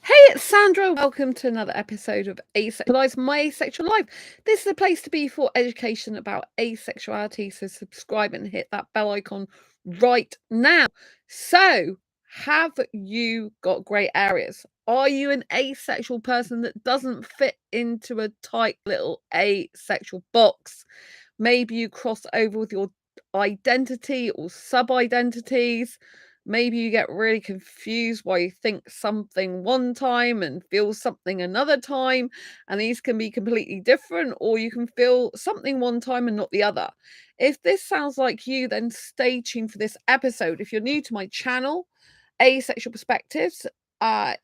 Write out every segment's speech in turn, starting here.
Hey, it's Sandra. Welcome to another episode of Asexualise, my asexual life. This is a place to be for education about asexuality. So subscribe and hit that bell icon right now. So, have you got grey areas? Are you an asexual person that doesn't fit into a tight little asexual box? Maybe you cross over with your identity or sub-identities. Maybe you get really confused why you think something one time and feel something another time, and these can be completely different, or you can feel something one time and not the other. If this sounds like you, then stay tuned for this episode. If you're new to my channel, Asexual Perspectives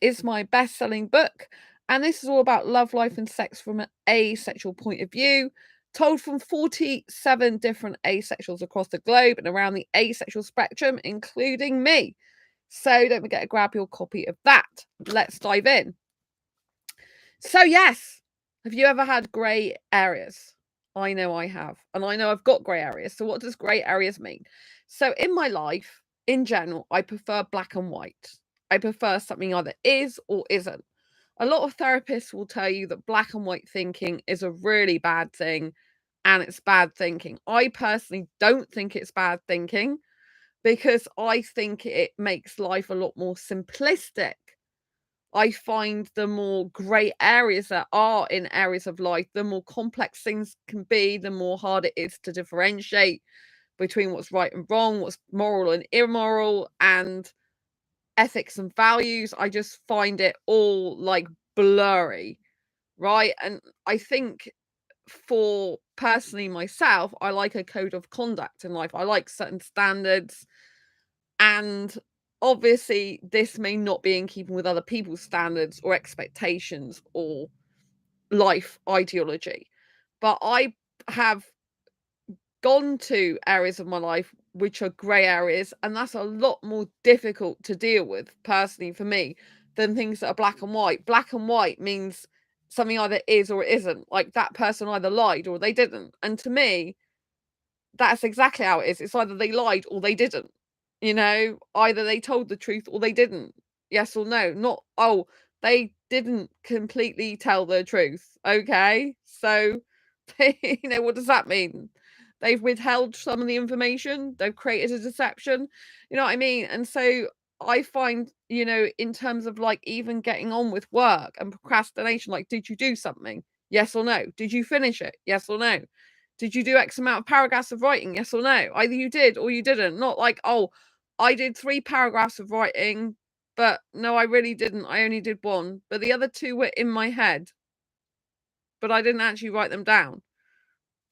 is my best-selling book, and this is all about love, life, and sex from an asexual point of view, told from 47 different asexuals across the globe and around the asexual spectrum, including me. So don't forget to grab your copy of that. Let's dive in. So yes, have you ever had grey areas? I know I have, and I know I've got grey areas. So what does grey areas mean? So in my life, in general, I prefer black and white. I prefer something either is or isn't. A lot of therapists will tell you that black and white thinking is a really bad thing and it's bad thinking. I personally don't think it's bad thinking because I think it makes life a lot more simplistic. I find the more grey areas there are in areas of life, the more complex things can be, the more hard it is to differentiate between what's right and wrong, what's moral and immoral, and ethics and values. I just find it all like blurry, right? And I think for personally myself, I like a code of conduct in life. I like certain standards, and obviously this may not be in keeping with other people's standards or expectations or life ideology. But I have gone to areas of my life which are grey areas, and that's a lot more difficult to deal with personally for me than things that are black and white. Black and white means something either is or it isn't. Like that person either lied or they didn't. And to me, that's exactly how it is. It's either they lied or they didn't. You know, either they told the truth or they didn't. Yes or no. Not, oh, they didn't completely tell the truth. Okay. So, what does that mean? They've withheld some of the information, they've created a deception. You know what I mean? And so I find, in terms of like even getting on with work and procrastination, like, did you do something? Yes or no? Did you finish it? Yes or no? Did you do X amount of paragraphs of writing? Yes or no? Either you did or you didn't. Not like, oh, I did 3 paragraphs of writing, but no, I really didn't. I only did 1. But the other 2 were in my head, but I didn't actually write them down.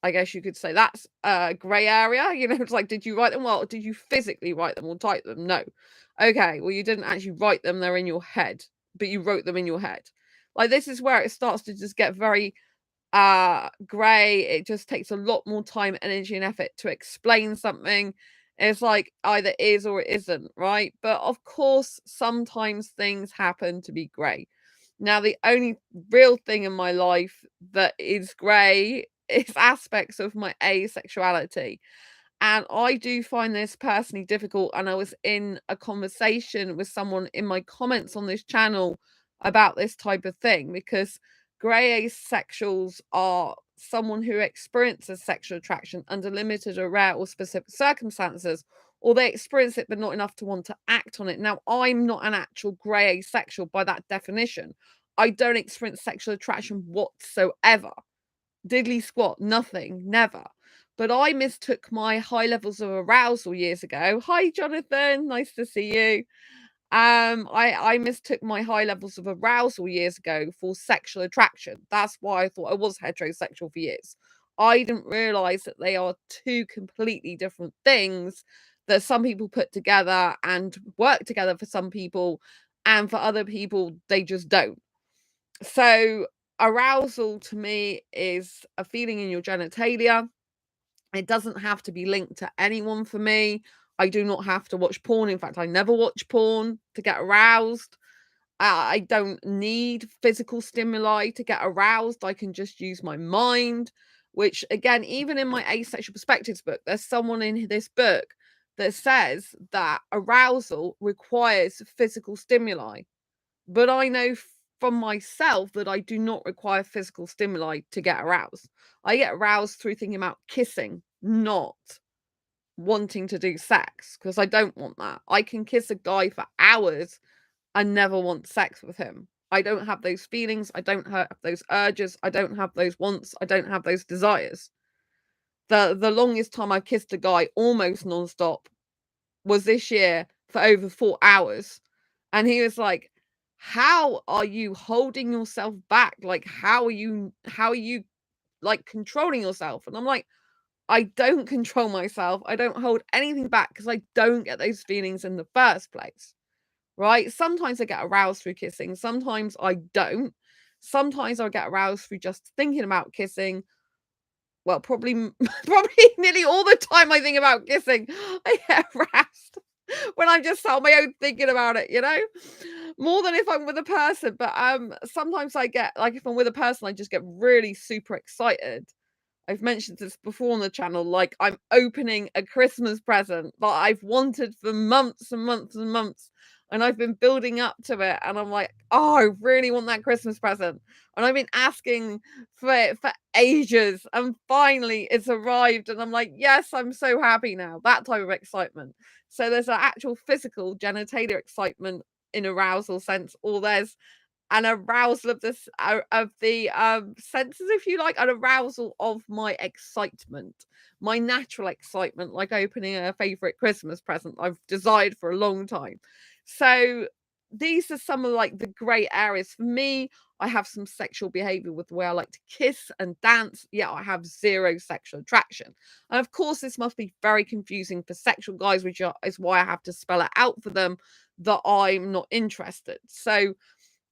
I guess you could say that's a grey area. It's like, did you write them? Well, did you physically write them or type them? No. Okay, well, you didn't actually write them. They're in your head, but you wrote them in your head. Like, this is where it starts to just get very grey. It just takes a lot more time, energy, and effort to explain something. It's like either is or it isn't, right? But of course, sometimes things happen to be grey. Now, the only real thing in my life that is grey is aspects of my asexuality. And I do find this personally difficult. And I was in a conversation with someone in my comments on this channel about this type of thing, because grey asexuals are someone who experiences sexual attraction under limited or rare or specific circumstances, or they experience it but not enough to want to act on it. Now, I'm not an actual grey asexual by that definition. I don't experience sexual attraction whatsoever. Diddly squat, nothing, never. But I mistook my high levels of arousal years ago. Hi, Jonathan. Nice to see you. I mistook my high levels of arousal years ago for sexual attraction. That's why I thought I was heterosexual for years. I didn't realize that they are two completely different things that some people put together and work together for some people, and for other people, they just don't. So, arousal to me is a feeling in your genitalia. It doesn't have to be linked to anyone for me. I do not have to watch porn. In fact, I never watch porn to get aroused. I don't need physical stimuli to get aroused. I can just use my mind, which, again, even in my Asexual Perspectives book, there's someone in this book that says that arousal requires physical stimuli. But I know from myself that I do not require physical stimuli to get aroused. I get aroused through thinking about kissing, not wanting to do sex, because I don't want that. I can kiss a guy for hours and never want sex with him. I don't have those feelings. I don't have those urges. I don't have those wants. I don't have those desires. The longest time I kissed a guy almost nonstop was this year for over 4 hours. And he was like, "How are you holding yourself back? Like, how are you like controlling yourself?" And I'm like, I don't control myself. I don't hold anything back because I don't get those feelings in the first place. Right? Sometimes I get aroused through kissing. Sometimes I don't. Sometimes I get aroused through just thinking about kissing. Well, probably probably nearly all the time I think about kissing, I get aroused when I'm just sat on my own thinking about it, more than if I'm with a person. But sometimes I get like if I'm with a person, I just get really super excited. I've mentioned this before on the channel, like I'm opening a Christmas present that I've wanted for months and months and months. And I've been building up to it. And I'm like, oh, I really want that Christmas present. And I've been asking for it for ages. And finally it's arrived. And I'm like, yes, I'm so happy now. That type of excitement. So there's an actual physical genitalia excitement in arousal sense, or there's an arousal of this of the senses, if you like, an arousal of my excitement, my natural excitement, like opening a favorite Christmas present I've desired for a long time. So these are some of like the great areas for me. I have some sexual behavior with the way I like to kiss and dance. Yeah, I have zero sexual attraction. And of course, this must be very confusing for sexual guys, is why I have to spell it out for them that I'm not interested. So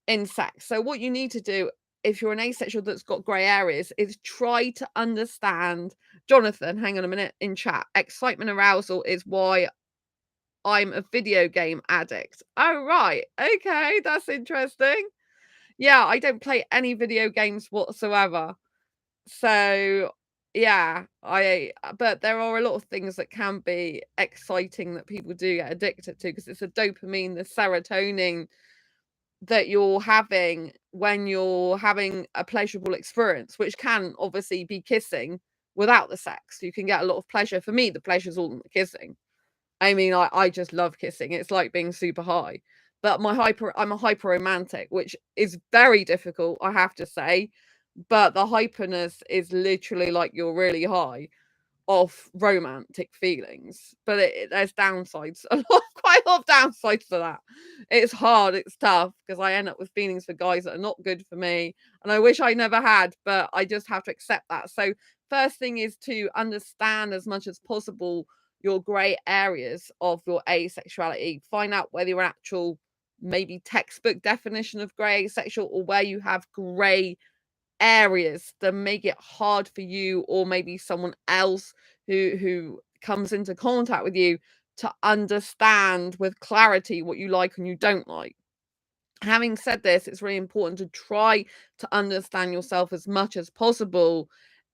in sex. So what you need to do if you're an asexual that's got grey areas is try to understand. Jonathan, hang on a minute in chat. Excitement arousal is why I'm a video game addict. Oh, right. Okay, that's interesting. Yeah, I don't play any video games whatsoever. So, yeah, but there are a lot of things that can be exciting that people do get addicted to because it's the dopamine, the serotonin that you're having when you're having a pleasurable experience, which can obviously be kissing without the sex. You can get a lot of pleasure. For me, the pleasure's all in the kissing. I mean, I just love kissing. It's like being super high. But I'm a hyper romantic, which is very difficult, I have to say. But the hyperness is literally like you're really high of romantic feelings, but there's downsides, quite a lot of downsides to that. It's hard, it's tough because I end up with feelings for guys that are not good for me, and I wish I never had, but I just have to accept that. So first thing is to understand as much as possible your grey areas of your asexuality. Find out whether you're an actual maybe textbook definition of grey asexual or where you have grey areas that make it hard for you or maybe someone else who comes into contact with you to understand with clarity what you like and you don't like. Having said this, it's really important to try to understand yourself as much as possible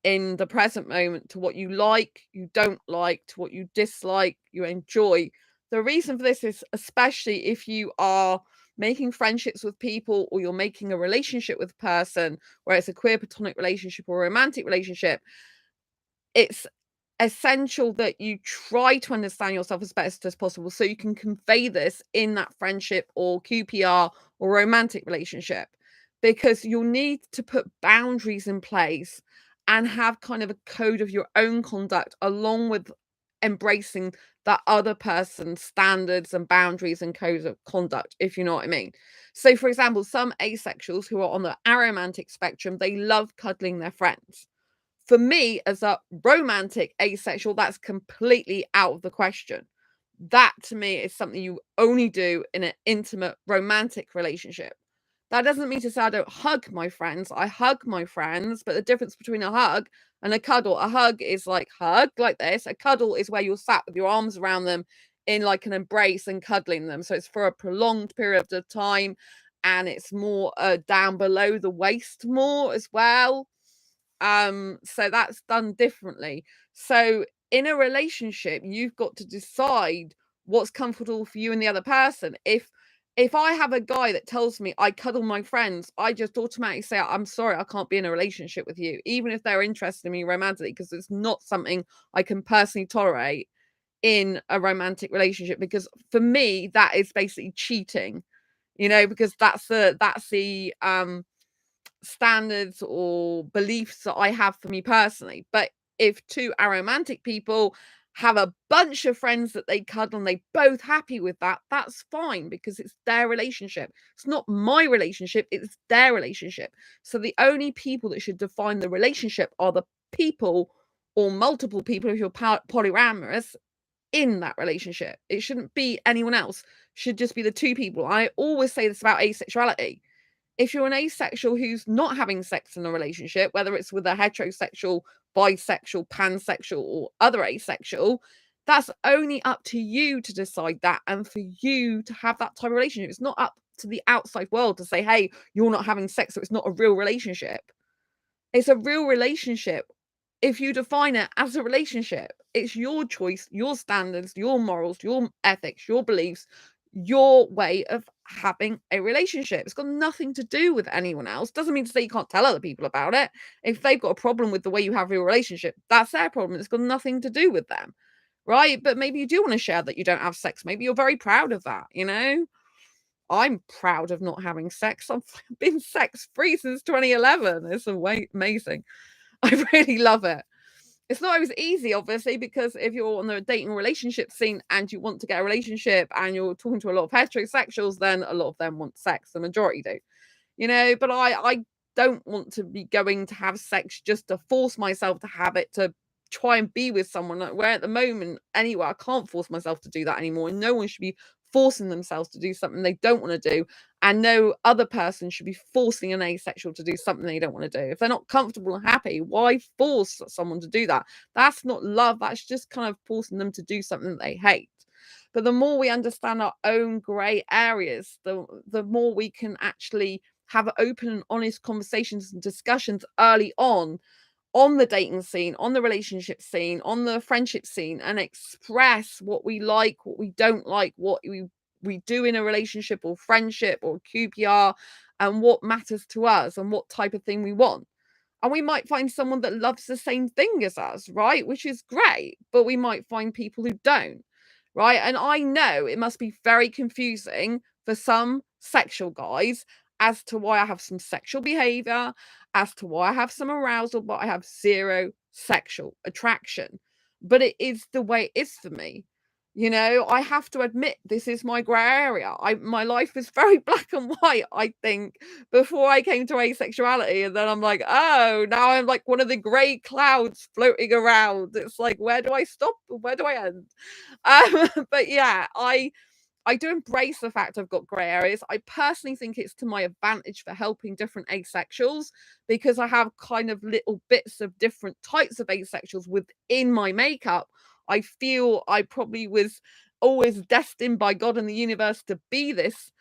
in the present moment, to what you like, you don't like, to what you dislike, you enjoy. The reason for this is especially if you are making friendships with people or you're making a relationship with a person, where it's a queer platonic relationship or a romantic relationship, it's essential that you try to understand yourself as best as possible so you can convey this in that friendship or QPR or romantic relationship, because you'll need to put boundaries in place and have kind of a code of your own conduct along with embracing that other person's standards and boundaries and codes of conduct, if you know what I mean. So for example, some asexuals who are on the aromantic spectrum, they love cuddling their friends. For me, as a romantic asexual, that's completely out of the question. That to me is something you only do in an intimate romantic relationship. That doesn't mean to say I don't hug my friends. I hug my friends, but the difference between a hug and a cuddle, a hug is like hug like this. A cuddle is where you're sat with your arms around them in like an embrace and cuddling them. So it's for a prolonged period of time and it's more down below the waist more as well. So that's done differently. So in a relationship, you've got to decide what's comfortable for you and the other person. If if I have a guy that tells me I cuddle my friends, I just automatically say, I'm sorry, I can't be in a relationship with you, even if they're interested in me romantically, because it's not something I can personally tolerate in a romantic relationship. Because for me, that is basically cheating, because that's the standards or beliefs that I have for me personally. But if two aromantic people have a bunch of friends that they cuddle and they both happy with that, that's fine, because it's their relationship. It's not my relationship, it's their relationship. So the only people that should define the relationship are the people, or multiple people if you're polyamorous, in that relationship. It shouldn't be anyone else. Should just be the two people. I always say this about asexuality. If you're an asexual who's not having sex in a relationship, whether it's with a heterosexual, bisexual, pansexual, or other asexual, that's only up to you to decide that, and for you to have that type of relationship. It's not up to the outside world to say, hey, you're not having sex, so it's not a real relationship. It's a real relationship if you define it as a relationship. It's your choice, your standards, your morals, your ethics, your beliefs, your way of having a relationship. It's got nothing to do with anyone else. Doesn't mean to say you can't tell other people about it. If they've got a problem with the way you have your relationship, that's their problem. It's got nothing to do with them, right? But maybe you do want to share that you don't have sex. Maybe you're very proud of that, I'm proud of not having sex. I've been sex free since 2011. It's amazing. I really love it. It's not always easy, obviously, because if you're on the dating relationship scene and you want to get a relationship and you're talking to a lot of heterosexuals, then a lot of them want sex. The majority do, but I don't want to be going to have sex just to force myself to have it, to try and be with someone. Like, where at the moment, anyway, I can't force myself to do that anymore. And no one should be forcing themselves to do something they don't want to do. And no other person should be forcing an asexual to do something they don't want to do. If they're not comfortable and happy, why force someone to do that? That's not love. That's just kind of forcing them to do something that they hate. But the more we understand our own grey areas, the more we can actually have open and honest conversations and discussions early on the dating scene, on the relationship scene, on the friendship scene, and express what we like, what we don't like, what we do in a relationship or friendship or QPR, and what matters to us and what type of thing we want. And we might find someone that loves the same thing as us, right? Which is great. But we might find people who don't, right? And I know it must be very confusing for some sexual guys as to why I have some sexual behavior, as to why I have some arousal, but I have zero sexual attraction. But it is the way it is for me. I have to admit this is my grey area. My life is very black and white, I think, before I came to asexuality. And then I'm like, oh, now I'm like one of the grey clouds floating around. It's like, where do I stop? Where do I end? But yeah, I do embrace the fact I've got grey areas. I personally think it's to my advantage for helping different asexuals, because I have kind of little bits of different types of asexuals within my makeup. I feel I probably was always destined by God and the universe to be this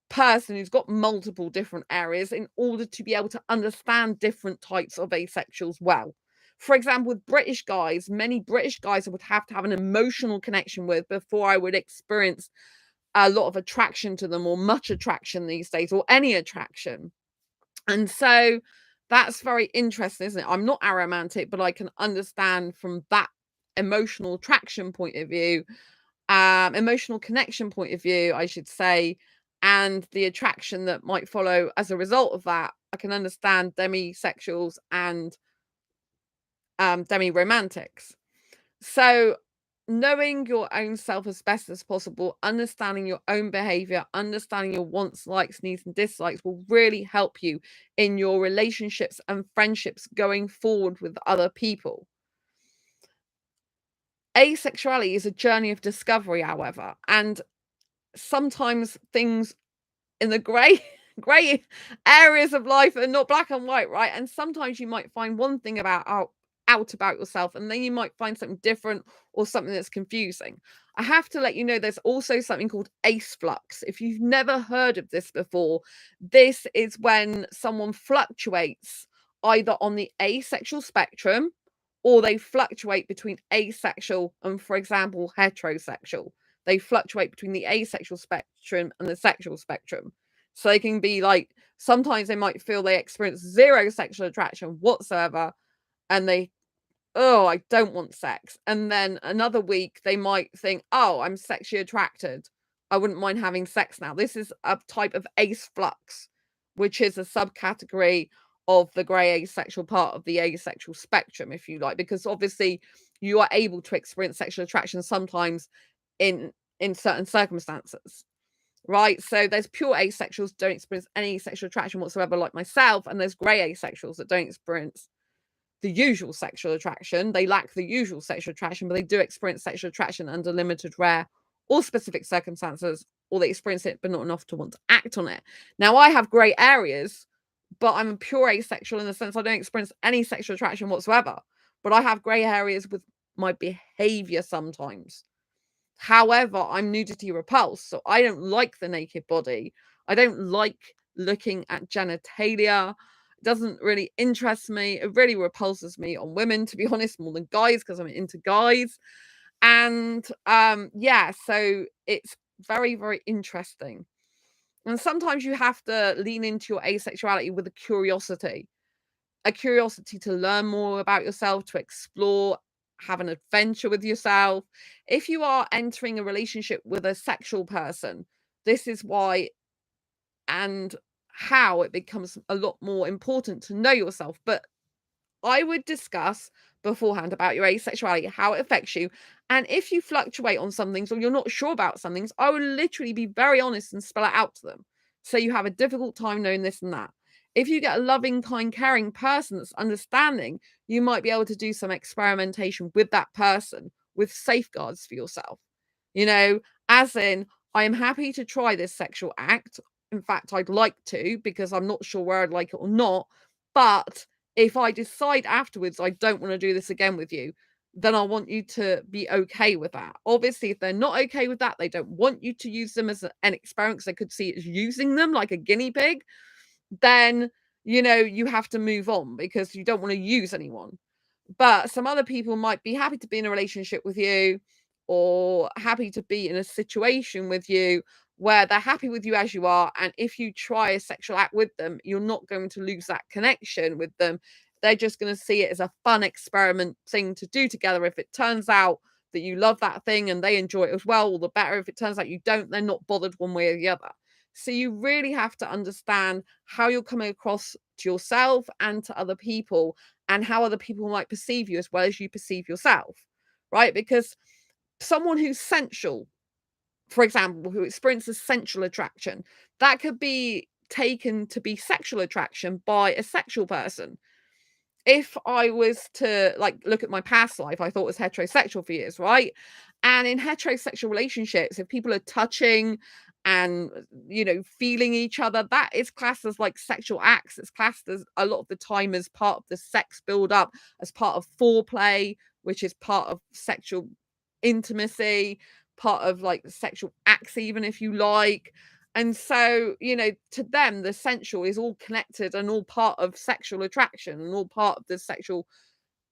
person who's got multiple different areas in order to be able to understand different types of asexuals well. For example, with British guys, many British guys I would have to have an emotional connection with before I would experience a lot of attraction to them, or much attraction these days, or any attraction. And so that's very interesting, isn't it? I'm not aromantic, but I can understand from that emotional attraction point of view, emotional connection point of view, I should say, and the attraction that might follow as a result of that. I can understand demisexuals and demi-romantics. So knowing your own self as best as possible, understanding your own behavior, understanding your wants, likes, needs, and dislikes will really help you in your relationships and friendships going forward with other people. Asexuality is a journey of discovery, however, and sometimes things in the grey areas of life are not black and white, right? And sometimes you might find one thing out about yourself, and then you might find something different or something that's confusing. I have to let you know there's also something called ace flux. If you've never heard of this before, this is when someone fluctuates either on the asexual spectrum, or they fluctuate between asexual and, for example, heterosexual. they fluctuate between the asexual spectrum and the sexual spectrum. So they can be like, sometimes they might feel they experience zero sexual attraction whatsoever, and they, oh, I don't want sex. And then another week they might think, oh, I'm sexually attracted, I wouldn't mind having sex now. This is a type of ace flux, which is a subcategory of the grey asexual part of the asexual spectrum, if you like, because obviously you are able to experience sexual attraction sometimes in certain circumstances, right? So there's pure asexuals don't experience any sexual attraction whatsoever, like myself, and there's grey asexuals that don't experience the usual sexual attraction. They lack the usual sexual attraction, but they do experience sexual attraction under limited, rare, or specific circumstances, or they experience it but not enough to want to act on it. Now, I have grey areas, but I'm a pure asexual in the sense I don't experience any sexual attraction whatsoever. But I have grey areas with my behavior sometimes. However, I'm nudity repulsed, so I don't like the naked body. I don't like looking at genitalia. It doesn't really interest me. It really repulses me on women, to be honest, more than guys, because I'm into guys. And yeah, so it's very, very interesting. And sometimes you have to lean into your asexuality with a curiosity to learn more about yourself, to explore, have an adventure with yourself. If you are entering a relationship with a sexual person, this is why and how it becomes a lot more important to know yourself. But I would discuss beforehand about your asexuality, how it affects you. And if you fluctuate on some things or you're not sure about some things, I would literally be very honest and spell it out to them. So you have a difficult time knowing this and that. If you get a loving, kind, caring person that's understanding, you might be able to do some experimentation with that person with safeguards for yourself. You know, as in, I am happy to try this sexual act. In fact, I'd like to, because I'm not sure where I'd like it or not. But if I decide afterwards I don't want to do this again with you, then I want you to be okay with that. Obviously, if they're not okay with that, they don't want you to use them as an experiment because they could see it as using them like a guinea pig, then, you know, you have to move on because you don't want to use anyone. But some other people might be happy to be in a relationship with you or happy to be in a situation with you where they're happy with you as you are. And if you try a sexual act with them, you're not going to lose that connection with them. They're just going to see it as a fun experiment thing to do together. If it turns out that you love that thing and they enjoy it as well, all the better. If it turns out you don't, they're not bothered one way or the other. So you really have to understand how you're coming across to yourself and to other people, and how other people might perceive you as well as you perceive yourself, right? Because someone who's sensual, for example, who experiences sensual attraction, that could be taken to be sexual attraction by a sexual person. If I was to like look at my past life, I thought it was heterosexual for years, right? And in heterosexual relationships, if people are touching and, you know, feeling each other, that is classed as like sexual acts. It's classed as a lot of the time as part of the sex build up, as part of foreplay, which is part of sexual intimacy, part of like sexual acts, even if you like. And so, you know, to them, the sensual is all connected and all part of sexual attraction and all part of the sexual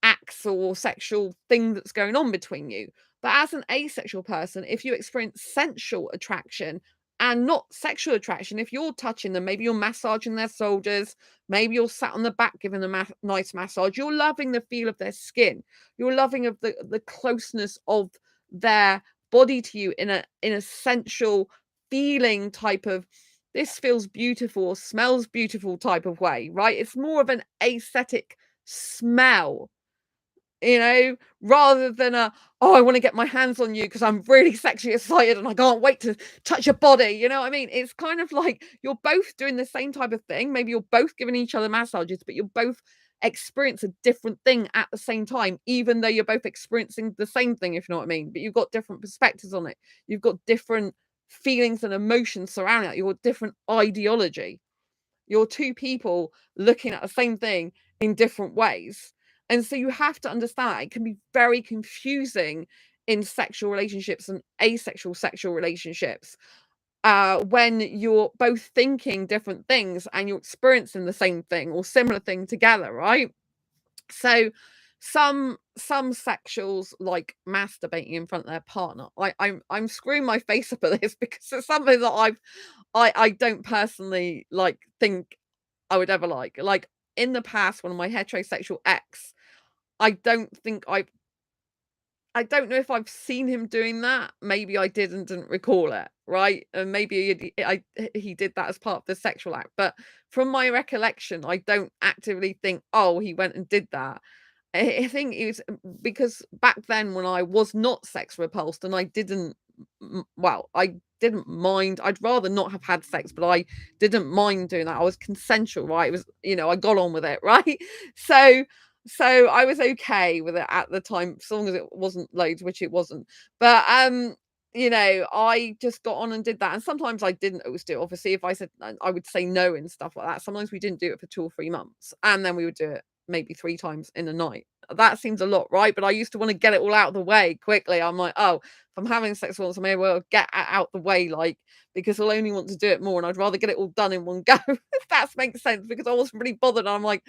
acts or sexual thing that's going on between you. But as an asexual person, if you experience sensual attraction and not sexual attraction, if you're touching them, maybe you're massaging their shoulders, maybe you're sat on the back giving them a nice massage, you're loving the feel of their skin, you're loving of the closeness of their body to you in a sensual feeling type of, this feels beautiful or smells beautiful type of way, right? It's more of an aesthetic smell, you know, rather than oh, I want to get my hands on you because I'm really sexually excited and I can't wait to touch your body. You know what I mean? It's kind of like you're both doing the same type of thing. Maybe you're both giving each other massages, but you're both experience a different thing at the same time, even though you're both experiencing the same thing, if you know what I mean. But you've got different perspectives on it. You've got different feelings and emotions surrounding it. You've got different ideology. You're two people looking at the same thing in different ways. And so you have to understand it can be very confusing in sexual relationships and asexual sexual relationships when you're both thinking different things and you're experiencing the same thing or similar thing together, right? So some sexuals like masturbating in front of their partner. I'm screwing my face up at this because it's something that I don't personally like think I would ever like. Like in the past, one of my heterosexual ex, I don't think I don't know if I've seen him doing that. Maybe I did and didn't recall it, right? And maybe he did that as part of the sexual act. But from my recollection, I don't actively think, oh, he went and did that. I think it was because back then when I was not sex repulsed and I didn't, well, I didn't mind. I'd rather not have had sex, but I didn't mind doing that. I was consensual, right? It was, I got on with it, right? So, so I was okay with it at the time, so long as it wasn't loads, which it wasn't. But I just got on and did that. And sometimes I didn't always do it. Obviously, if I said I would say no and stuff like that. Sometimes we didn't do it for 2 or 3 months, and then we would do it maybe 3 times in a night. That seems a lot, right? But I used to want to get it all out of the way quickly. I'm like, oh, if I'm having sex once, I may well get it out the way, like, because I'll only want to do it more, and I'd rather get it all done in one go. If that makes sense, because I wasn't really bothered. I'm like,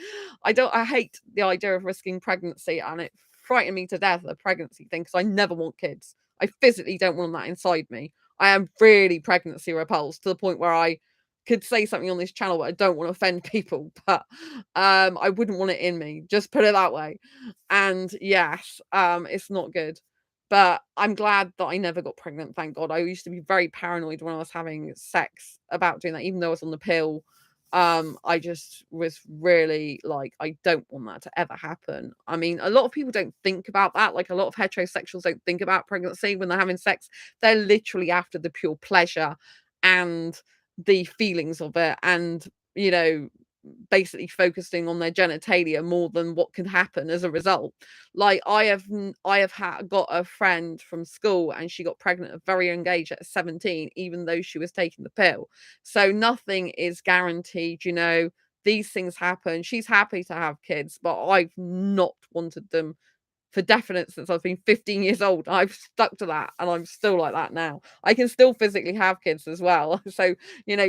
I hate the idea of risking pregnancy, and it frightened me to death, the pregnancy thing, because I never want kids. I physically don't want that inside me. I am really pregnancy repulsed to the point where I could say something on this channel, but I don't want to offend people. But I wouldn't want it in me. Just put it that way. And yes, it's not good. But I'm glad that I never got pregnant, thank God. I used to be very paranoid when I was having sex about doing that, even though I was on the pill. I just was really like, I don't want that to ever happen. I mean, a lot of people don't think about that. Like a lot of heterosexuals don't think about pregnancy when they're having sex. They're literally after the pure pleasure and the feelings of it, and basically focusing on their genitalia more than what can happen as a result. Like got a friend from school, and she got pregnant at a very young age at 17, even though she was taking the pill. So nothing is guaranteed. These things happen. She's happy to have kids, but I've not wanted them for definite since I've been 15 years old. I've stuck to that, and I'm still like that now. I can still physically have kids as well. So,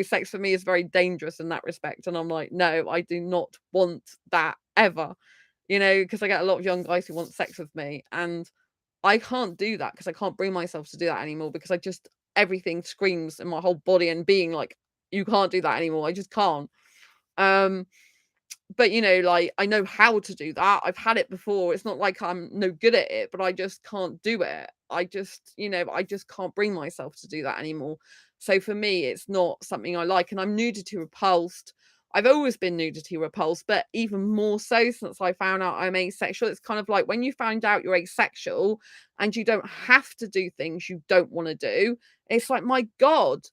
sex for me is very dangerous in that respect. And I'm like, no, I do not want that ever, because I get a lot of young guys who want sex with me, and I can't do that because I can't bring myself to do that anymore, because everything screams in my whole body and being like, you can't do that anymore. I just can't. Um, but like I know how to do that. I've had it before. It's not like I'm no good at it, but I just can't do it. I just can't bring myself to do that anymore. So for me, it's not something I like. And I'm nudity repulsed. I've always been nudity repulsed, but even more so since I found out I'm asexual. It's kind of like when you find out you're asexual and you don't have to do things you don't want to do. It's like, my God,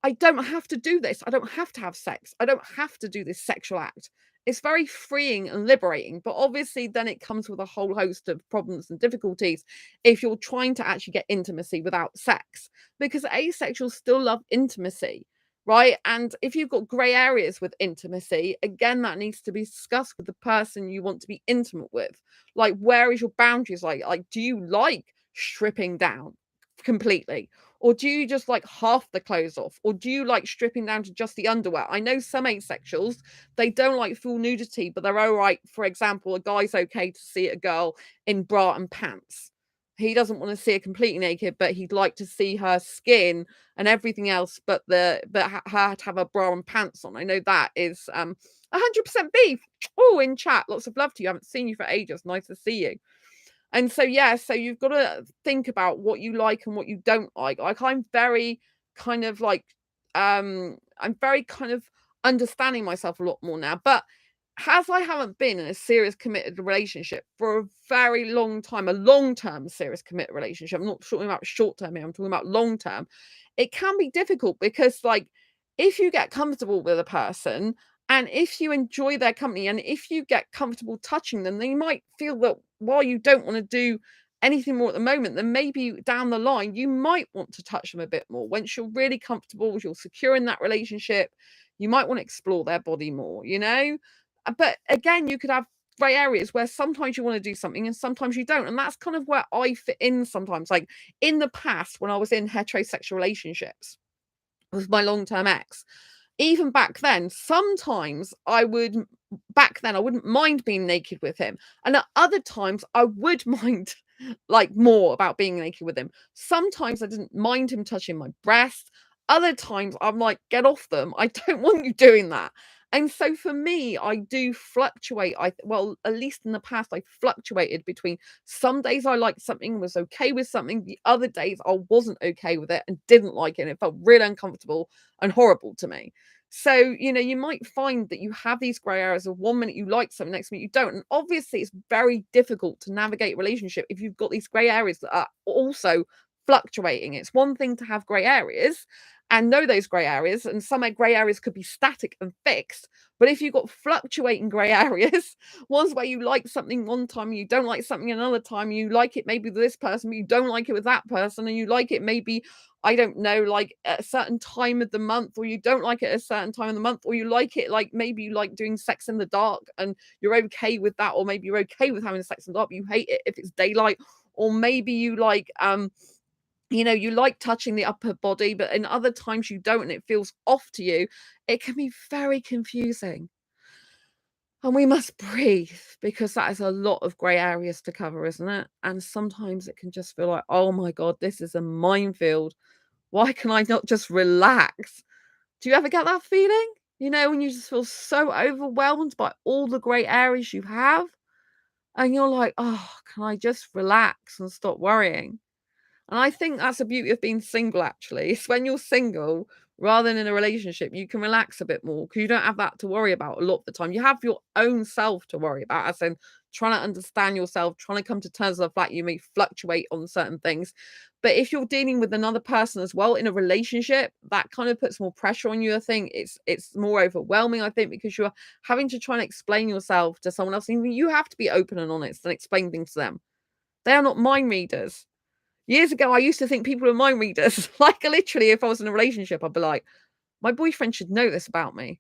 I don't have to do this. I don't have to have sex. I don't have to do this sexual act. It's very freeing and liberating, but obviously then it comes with a whole host of problems and difficulties if you're trying to actually get intimacy without sex, because asexuals still love intimacy, right? And if you've got grey areas with intimacy, again, that needs to be discussed with the person you want to be intimate with. Like, where is your boundaries? Like, do you like stripping down completely? Or do you just like half the clothes off? Or do you like stripping down to just the underwear? I know some asexuals, they don't like full nudity, but they're all right. For example, a guy's okay to see a girl in bra and pants. He doesn't want to see her completely naked, but he'd like to see her skin and everything else, but her to have a bra and pants on. I know that is 100% beef. Oh, in chat, lots of love to you. I haven't seen you for ages. Nice to see you. And so, yeah, so you've got to think about what you like and what you don't like. Like, I'm very kind of like, I'm very kind of understanding myself a lot more now. But as I haven't been in a serious committed relationship for a very long time, a long-term serious committed relationship, I'm not talking about short-term here, I'm talking about long-term, it can be difficult because, like, if you get comfortable with a person and if you enjoy their company and if you get comfortable touching them, then you might feel that while you don't want to do anything more at the moment, then maybe down the line you might want to touch them a bit more. Once you're really comfortable, you're secure in that relationship, you might want to explore their body more. But again, you could have grey areas where sometimes you want to do something and sometimes you don't. And that's kind of where I fit in sometimes. Like in the past, when I was in heterosexual relationships with my long-term ex, even back then, sometimes I would back then I wouldn't mind being naked with him. And at other times I would mind like more about being naked with him. Sometimes I didn't mind him touching my breast. Other times I'm like, get off them. I don't want you doing that. And so for me, I do fluctuate. Well, at least in the past, I fluctuated between some days I liked something, was okay with something. The other days I wasn't okay with it and didn't like it. And it felt really uncomfortable and horrible to me. So, you might find that you have these gray areas of 1 minute you like something, next minute you don't. And obviously, it's very difficult to navigate a relationship if you've got these gray areas that are also fluctuating. It's one thing to have gray areas and know those gray areas, and some gray areas could be static and fixed. But if you've got fluctuating gray areas, ones where you like something one time, you don't like something another time, you like it maybe with this person, but you don't like it with that person, and you like it maybe I don't know, like at a certain time of the month, or you don't like it at a certain time of the month, or you like it like maybe you like doing sex in the dark and you're okay with that, or maybe you're okay with having sex in the dark, but you hate it if it's daylight, or maybe you like you like touching the upper body, but in other times you don't and it feels off to you. It can be very confusing. And we must breathe because that is a lot of grey areas to cover, isn't it? And sometimes it can just feel like, oh my God, this is a minefield. Why can I not just relax? Do you ever get that feeling? When you just feel so overwhelmed by all the grey areas you have, and you're like, oh, can I just relax and stop worrying? And I think that's the beauty of being single, actually. It's when you're single, rather than in a relationship, you can relax a bit more because you don't have that to worry about a lot of the time. You have your own self to worry about, as in trying to understand yourself, trying to come to terms with the fact you may fluctuate on certain things. But if you're dealing with another person as well in a relationship, that kind of puts more pressure on you. I think it's more overwhelming, I think, because you're having to try and explain yourself to someone else. And you have to be open and honest and explain things to them. They are not mind readers. Years ago, I used to think people were mind readers. Like, literally, if I was in a relationship, I'd be like, my boyfriend should know this about me.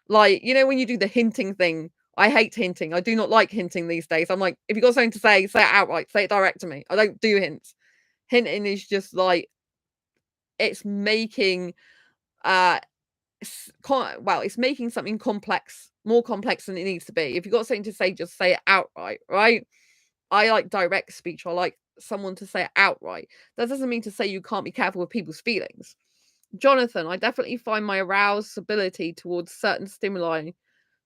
Like, when you do the hinting thing, I hate hinting. I do not like hinting these days. I'm like, if you got something to say it outright. Say it direct to me. I don't do hints. Hinting is just like, it's making, uh, it's making something complex, more complex than it needs to be. If you got something to say, just say it outright, right? I like direct speech. I like someone to say it outright. That doesn't mean to say you can't be careful with people's feelings. Jonathan, I definitely find my arousability towards certain stimuli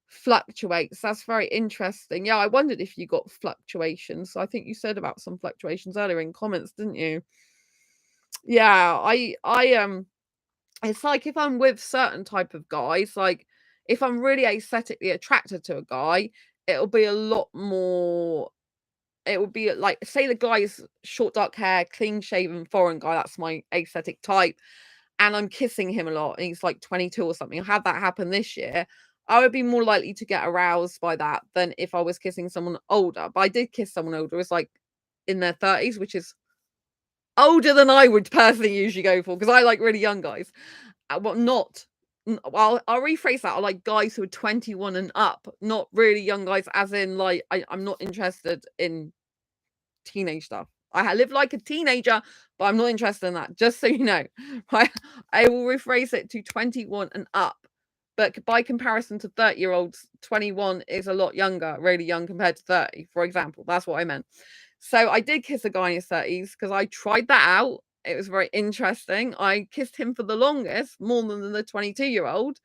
fluctuates. That's very interesting. Yeah, I wondered if you got fluctuations. I think you said about some fluctuations earlier in comments, didn't you? Yeah, I it's like if I'm with certain type of guys, like if I'm really aesthetically attracted to a guy, it'll be a lot more. It would be like, say the guy is short, dark hair, clean shaven, foreign guy. That's my aesthetic type. And I'm kissing him a lot. And he's like 22 or something. I had that happen this year. I would be more likely to get aroused by that than if I was kissing someone older. But I did kiss someone older. It's like in their 30s, which is older than I would personally usually go for because I like really young guys. Well, not. Well, I'll rephrase that. I like guys who are 21 and up, not really young guys, as in like I'm not interested in teenage stuff. Live like a teenager, but I'm not interested in that. Just so you know, right? I will rephrase it to 21 and up. But by comparison to 30-year-olds, 21 is a lot younger, really young compared to 30, for example. That's what I meant. So I did kiss a guy in his 30s because I tried that out. It was very interesting. I kissed him for the longest, more than the 22-year-old.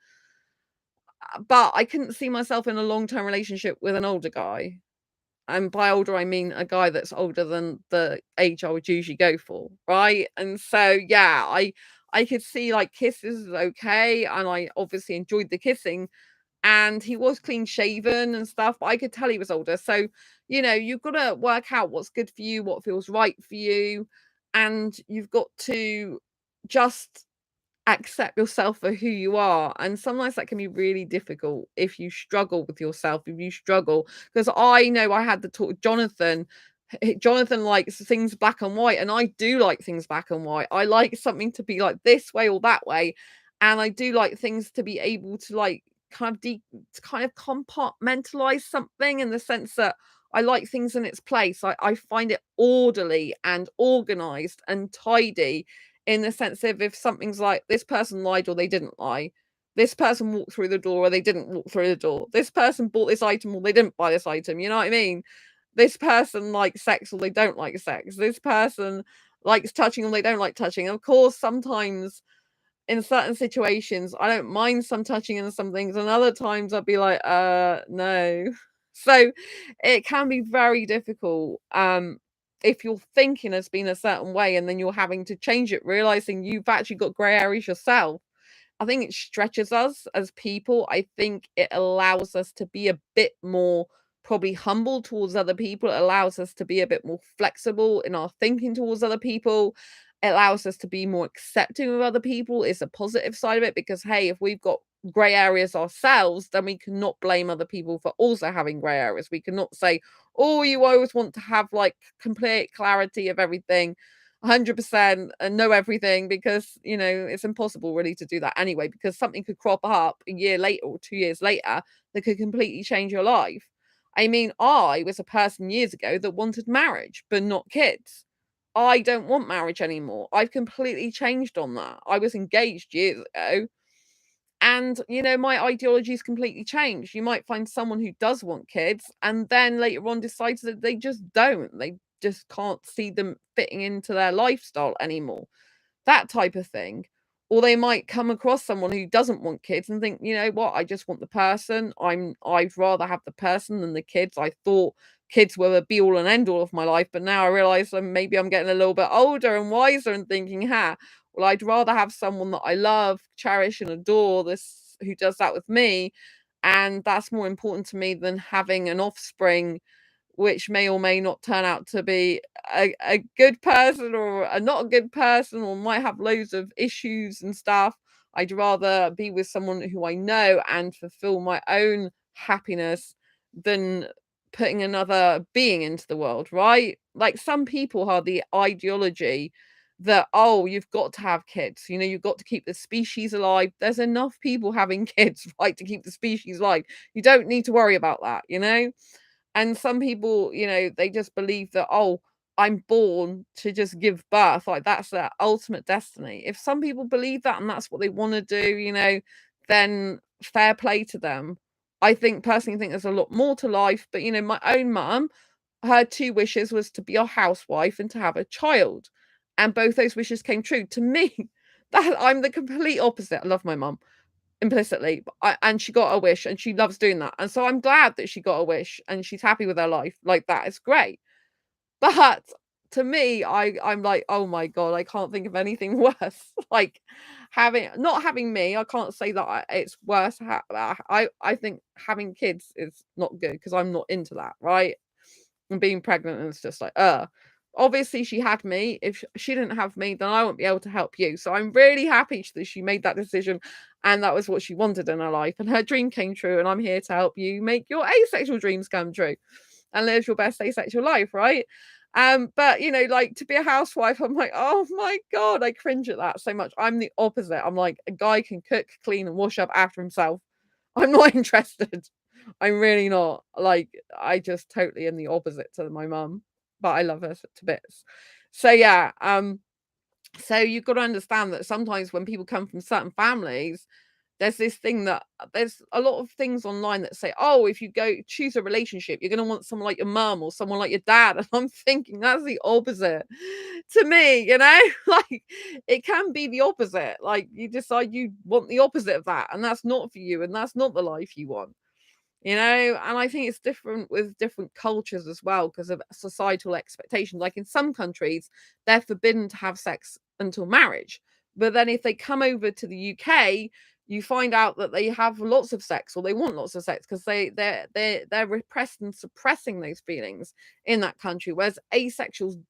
But I couldn't see myself in a long-term relationship with an older guy. And by older, I mean a guy that's older than the age I would usually go for, right? And so, yeah, I could see like kisses is okay, and I obviously enjoyed the kissing, and he was clean shaven and stuff, but I could tell he was older. So, you've got to work out what's good for you, what feels right for you, and you've got to just accept yourself for who you are. And sometimes that can be really difficult if you struggle with yourself, if you struggle. Because I know I had the talk with Jonathan. Jonathan likes things black and white, and I do like things black and white. I like something to be like this way or that way. And I do like things to be able to like kind of compartmentalize something in the sense that I like things in its place. I find it orderly and organized and tidy in the sense of if something's like this person lied or they didn't lie, This person walked through the door or they didn't walk through the door. This person bought this item or they didn't buy this item. You know what I mean? This person likes sex or they don't like sex. This person likes touching or they don't like touching. Of course, sometimes in certain situations, I don't mind some touching and some things, and other times I'd be like, no. So it can be very difficult if your thinking has been a certain way and then you're having to change it, realizing you've actually got grey areas yourself. I think it stretches us as people. I think it allows us to be a bit more probably humble towards other people. It allows us to be a bit more flexible in our thinking towards other people. It allows us to be more accepting of other people. Is a positive side of it because, hey, if we've got grey areas ourselves, then we cannot blame other people for also having grey areas. We cannot say, oh, you always want to have like complete clarity of everything 100% and know everything because, it's impossible really to do that anyway, because something could crop up a year later or 2 years later that could completely change your life. I mean, I was a person years ago that wanted marriage, but not kids. I don't want marriage anymore. I've completely changed on that. I was engaged years ago and, my ideology's completely changed. You might find someone who does want kids and then later on decides that they just don't. They just can't see them fitting into their lifestyle anymore. That type of thing. Or they might come across someone who doesn't want kids and think, you know what, I just want the person. I'd rather have the person than the kids. I thought kids were the be all and end all of my life, but now I realize that maybe I'm getting a little bit older and wiser and thinking, well, I'd rather have someone that I love, cherish, and adore this who does that with me. And that's more important to me than having an offspring which may or may not turn out to be a good person or a not a good person or might have loads of issues and stuff. I'd rather be with someone who I know and fulfill my own happiness than putting another being into the world, right? Like some people have the ideology that, oh, you've got to have kids, you've got to keep the species alive. There's enough people having kids, right, to keep the species alive. You don't need to worry about that. And some people, they just believe that, oh, I'm born to just give birth. Like that's their ultimate destiny. If some people believe that and that's what they want to do, then fair play to them. I personally think there's a lot more to life. But, my own mum, her two wishes was to be a housewife and to have a child. And both those wishes came true. To me, that I'm the complete opposite. I love my mum implicitly, and she got a wish and she loves doing that, and so I'm glad that she got a wish and she's happy with her life. Like that is great. But to me, I'm like, oh my god, I can't think of anything worse. Like not having me, I can't say that it's worse. I think having kids is not good because I'm not into that, right? And being pregnant, and it's just like, obviously she had me. If she didn't have me, then I won't be able to help you. So I'm really happy that she made that decision and that was what she wanted in her life. And her dream came true. And I'm here to help you make your asexual dreams come true and live your best asexual life, right? But like to be a housewife, I'm like, oh my god, I cringe at that so much. I'm the opposite. I'm like, a guy can cook, clean, and wash up after himself. I'm not interested. I'm really not. Like, I just totally am the opposite to my mum, but I love her to bits. So yeah, so you've got to understand that sometimes when people come from certain families, there's this thing that there's a lot of things online that say, oh, if you go choose a relationship, you're going to want someone like your mum or someone like your dad. And I'm thinking that's the opposite to me, like it can be the opposite. Like you decide you want the opposite of that, and that's not for you, and that's not the life you want. And I think it's different with different cultures as well because of societal expectations. Like in some countries, they're forbidden to have sex until marriage. But then if they come over to the UK, you find out that they have lots of sex or they want lots of sex because they're repressed and suppressing those feelings in that country. Whereas asexuals,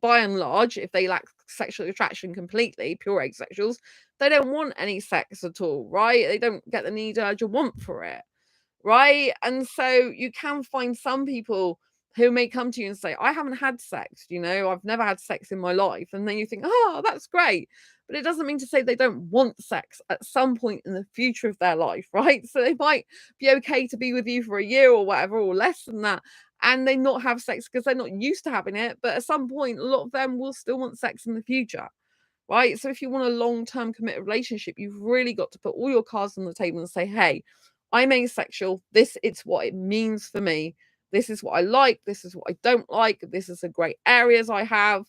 by and large, if they lack sexual attraction completely, pure asexuals, they don't want any sex at all, right? They don't get the need, urge, or want for it. Right? And so you can find some people who may come to you and say, I haven't had sex, I've never had sex in my life. And then you think, oh, that's great. But it doesn't mean to say they don't want sex at some point in the future of their life, right? So they might be okay to be with you for a year or whatever, or less than that, and they not have sex because they're not used to having it. But at some point, a lot of them will still want sex in the future. right? So if you want a long-term committed relationship, you've really got to put all your cards on the table and say, hey, I'm asexual. It's what it means for me. This is what I like. This is what I don't like. This is the great areas I have.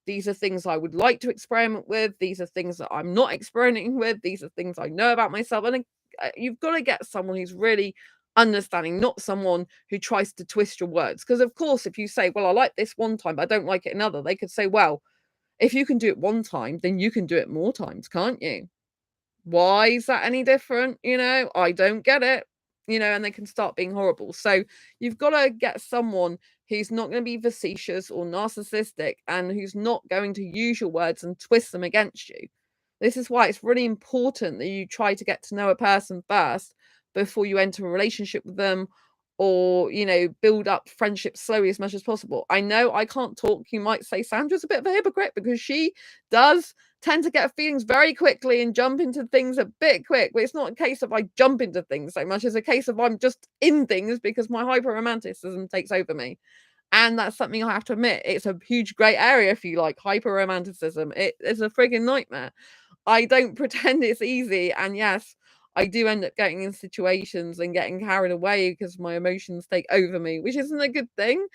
These are things I would like to experiment with. These are things that I'm not experimenting with. These are things I know about myself. And you've got to get someone who's really understanding, not someone who tries to twist your words. Because, of course, if you say, well, I like this one time, but I don't like it another, they could say, well, if you can do it one time, then you can do it more times, can't you? Why is that any different? I don't get it. And they can start being horrible. So you've got to get someone who's not going to be facetious or narcissistic and who's not going to use your words and twist them against you. This is why it's really important that you try to get to know a person first before you enter a relationship with them, or build up friendship slowly as much as possible. I know I can't talk. You might say Sandra's a bit of a hypocrite because she does tend to get feelings very quickly and jump into things a bit quick. But it's not a case of I jump into things so much as a case of I'm just in things because my hyper romanticism takes over me. And that's something I have to admit. It's a huge grey area if you like hyper romanticism. It is a frigging nightmare. I don't pretend it's easy. And yes, I do end up getting in situations and getting carried away because my emotions take over me, which isn't a good thing.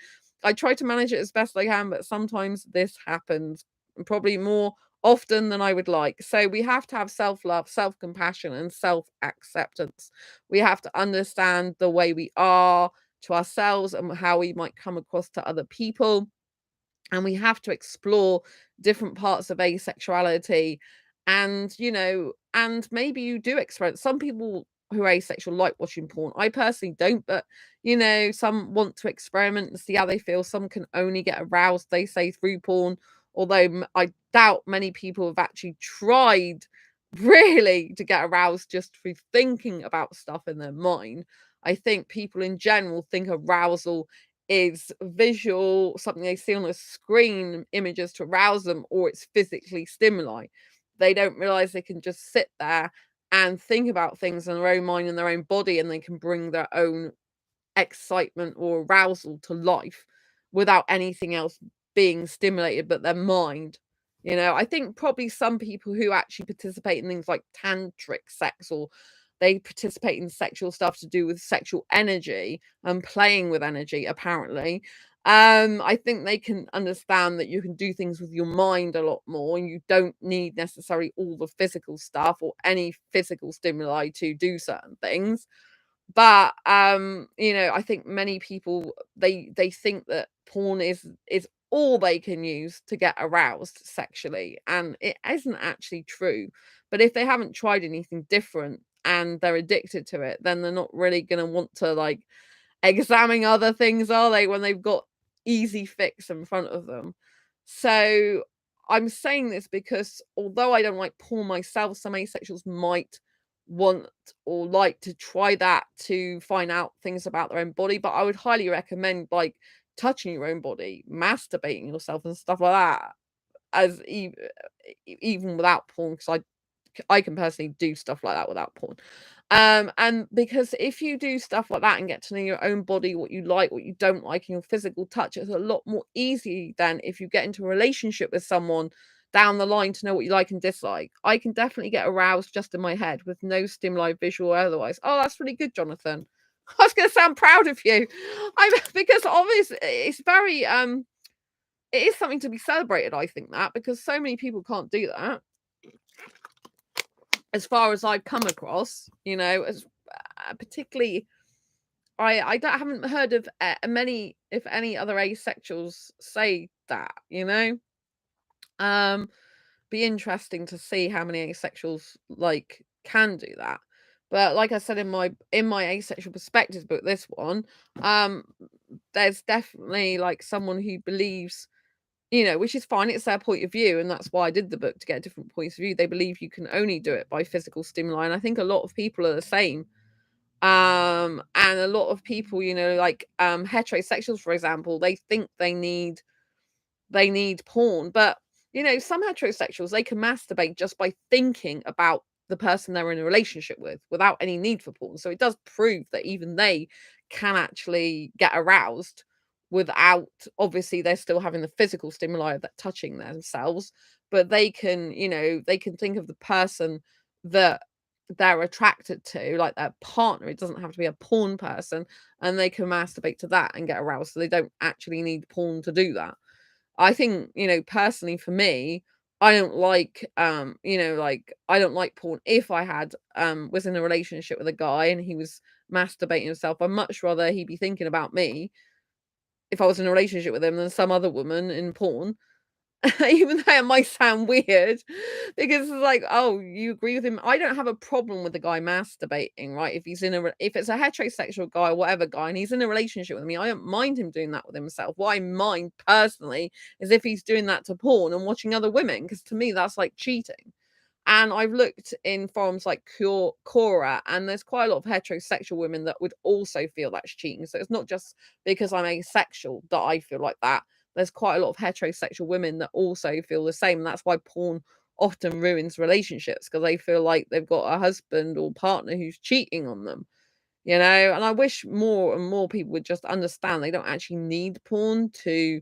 I try to manage it as best I can, but sometimes this happens, and probably more often than I would like. So we have to have self-love, self-compassion, and self-acceptance. We have to understand the way we are to ourselves and how we might come across to other people. And we have to explore different parts of asexuality. And maybe you do experience, some people who are asexual like watching porn. I personally don't, but some want to experiment and see how they feel. Some can only get aroused, they say, through porn, although I doubt many people have actually tried really to get aroused just through thinking about stuff in their mind. I think people in general think arousal is visual, something they see on a screen, images to arouse them, or it's physically stimuli. They don't realize they can just sit there and think about things in their own mind and their own body, and they can bring their own excitement or arousal to life without anything else being stimulated but their mind. I think probably some people who actually participate in things like tantric sex, or they participate in sexual stuff to do with sexual energy and playing with energy, apparently. I think they can understand that you can do things with your mind a lot more, and you don't need necessarily all the physical stuff or any physical stimuli to do certain things. But I think many people, they think that porn is all they can use to get aroused sexually, and it isn't actually true. But if they haven't tried anything different and they're addicted to it, then they're not really going to want to like examine other things, are they, when they've got easy fix in front of them? So I'm saying this because although I don't like porn myself, some asexuals might want or like to try that to find out things about their own body. But I would highly recommend like touching your own body, masturbating yourself and stuff like that, as even without porn, because I can personally do stuff like that without porn. And because if you do stuff like that and get to know your own body, what you like, what you don't like, and your physical touch, it's a lot more easy than if you get into a relationship with someone down the line to know what you like and dislike. I can definitely get aroused just in my head with no stimuli, visual or otherwise. Oh, that's really good, Jonathan. I was going to sound proud of you. Because obviously it's very it is something to be celebrated. I think that because so many people can't do that, as far as I've come across, as particularly, haven't heard of many, if any, other asexuals say that. Be interesting to see how many asexuals like can do that. But like I said in my asexual perspectives book, this one, there's definitely like someone who believes, which is fine. It's their point of view. And that's why I did the book, to get different points of view. They believe you can only do it by physical stimuli. And I think a lot of people are the same. And a lot of people, like heterosexuals, for example, they think they need porn. But, some heterosexuals, they can masturbate just by thinking about the person they're in a relationship with without any need for porn. So it does prove that even they can actually get aroused without, obviously they're still having the physical stimuli of that touching themselves, but they can, they can think of the person that they're attracted to, like their partner. It doesn't have to be a porn person, and they can masturbate to that and get aroused. So they don't actually need porn to do that. I think, personally for me, I don't like, like I don't like porn. If I had was in a relationship with a guy and he was masturbating himself, I'd much rather he be thinking about me if I was in a relationship with him than some other woman in porn. Even though it might sound weird, because it's like, oh, you agree with him. I don't have a problem with the guy masturbating, right? If he's in if it's a heterosexual guy or whatever guy, and he's in a relationship with me, I don't mind him doing that with himself. What I mind personally is if he's doing that to porn and watching other women, because to me that's like cheating. And I've looked in forums like Quora, and there's quite a lot of heterosexual women that would also feel that's cheating. So it's not just because I'm asexual that I feel like that. There's quite a lot of heterosexual women that also feel the same. And that's why porn often ruins relationships, because they feel like they've got a husband or partner who's cheating on them, And I wish more and more people would just understand they don't actually need porn to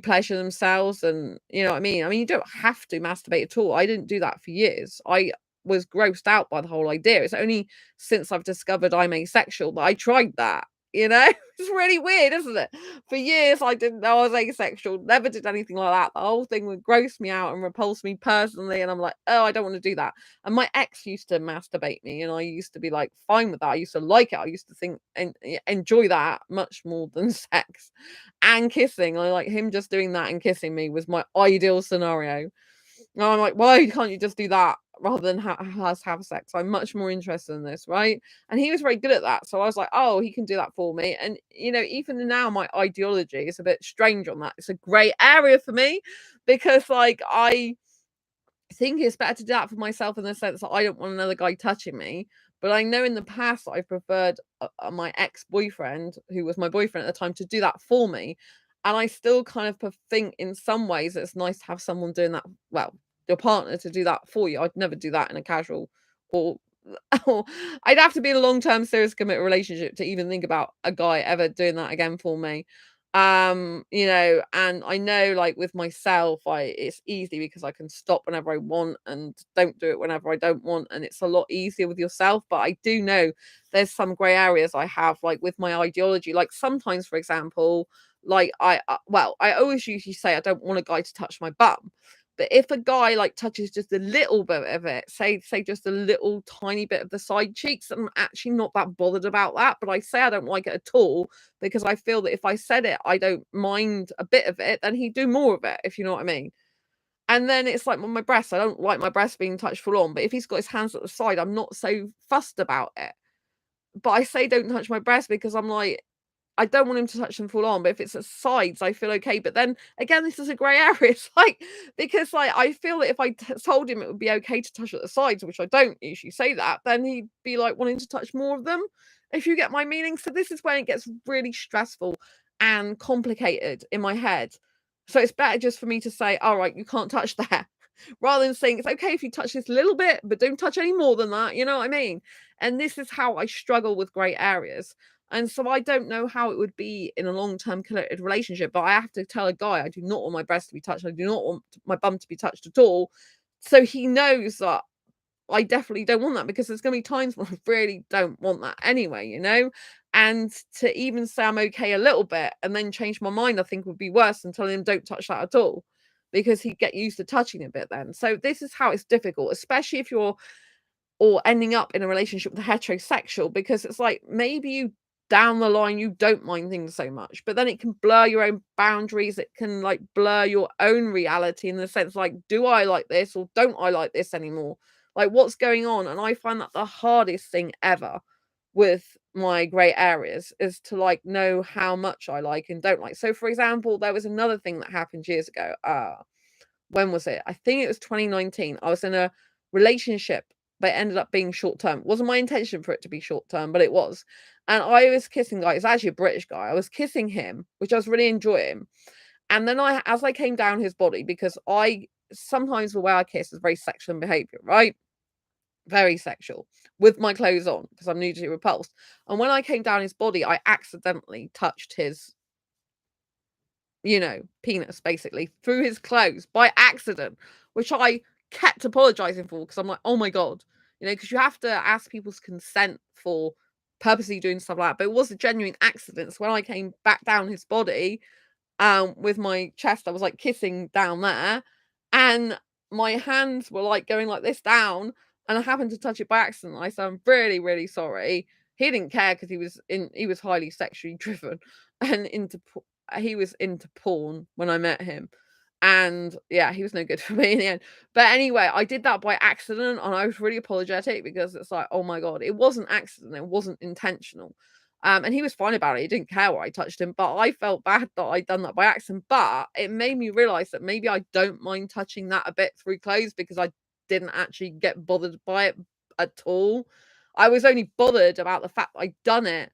pleasure themselves, and you know what I mean? I mean, you don't have to masturbate at all. I didn't do that for years. I was grossed out by the whole idea. It's only since I've discovered I'm asexual that I tried that, you know? It's really weird, isn't it? For years, I didn't know I was asexual, never did anything like that. The whole thing would gross me out and repulse me personally, and I'm like, "Oh, I don't want to do that." And my ex used to masturbate me, and I used to be, like, fine with that. I used to like it. I used to think and enjoy that much more than sex and kissing. I like him just doing that and kissing me was my ideal scenario. And I'm like, why can't you just do that rather than us have sex? I'm much more interested in this, right? And he was very good at that. So I was like, oh, he can do that for me. And, even now, my ideology is a bit strange on that. It's a grey area for me because, like, I think it's better to do that for myself in the sense that I don't want another guy touching me. But I know in the past that I preferred my ex-boyfriend, who was my boyfriend at the time, to do that for me. And I still kind of think in some ways it's nice to have someone doing that. Well, your partner to do that for you. I'd never do that in a casual or, or I'd have to be in a long-term serious committed relationship to even think about a guy ever doing that again for me. And I know, like, with myself, it's easy because I can stop whenever I want and don't do it whenever I don't want, and it's a lot easier with yourself. But I do know there's some gray areas I have, like with my ideology. Like sometimes, for example, like I always usually say I don't want a guy to touch my bum. But if a guy like touches just a little bit of it, say just a little tiny bit of the side cheeks, I'm actually not that bothered about that. But I say I don't like it at all because I feel that if I said it, I don't mind a bit of it, then he'd do more of it, if you know what I mean. And then it's like with my breasts, I don't like my breasts being touched full on, but if he's got his hands at the side, I'm not so fussed about it. But I say don't touch my breasts because I'm like, I don't want him to touch them full on, but if it's at sides, I feel okay. But then again, this is a grey area. It's like because like I feel that if I told him it would be okay to touch at the sides, which I don't usually say that, then he'd be like wanting to touch more of them. If you get my meaning. So this is when it gets really stressful and complicated in my head. So it's better just for me to say, all right, you can't touch that. Rather than saying it's okay if you touch this little bit, but don't touch any more than that. You know what I mean? And this is how I struggle with grey areas. And so I don't know how it would be in a long-term committed relationship, but I have to tell a guy I do not want my breast to be touched. I do not want my bum to be touched at all. So he knows that I definitely don't want that because there's going to be times when I really don't want that anyway. And to even say I'm okay a little bit and then change my mind, I think would be worse than telling him don't touch that at all because he'd get used to touching a bit then. So this is how it's difficult, especially if you're or ending up in a relationship with a heterosexual, because it's like maybe you down the line you don't mind things so much, but then it can blur your own boundaries. It can like blur your own reality in the sense like, do I like this or don't I like this anymore? Like what's going on? And I find that the hardest thing ever with my grey areas is to like know how much I like and don't like. So for example, there was another thing that happened years ago. When was it? I think it was 2019. I was in a relationship, but it ended up being short term. It wasn't my intention for it to be short term, but it was. And I was kissing a guy. It's actually a British guy. I was kissing him, which I was really enjoying. And then as I came down his body, because I sometimes the way I kiss is very sexual in behavior, right? Very sexual with my clothes on because I'm nudity repulsed. And when I came down his body, I accidentally touched his penis basically through his clothes by accident, which I kept apologizing for because I'm like, oh my God, because you have to ask people's consent for purposely doing stuff like that. But it was a genuine accident. So when I came back down his body, with my chest, I was like kissing down there, and my hands were like going like this down, and I happened to touch it by accident. I said, I'm really, really sorry. He didn't care because he was highly sexually driven and he was into porn when I met him. And yeah, he was no good for me in the end. But anyway, I did that by accident and I was really apologetic because it's like, oh my God, it wasn't accident, it wasn't intentional. And he was fine about it. He didn't care where I touched him, but I felt bad that I'd done that by accident. But it made me realize that maybe I don't mind touching that a bit through clothes because I didn't actually get bothered by it at all. I was only bothered about the fact that I'd done it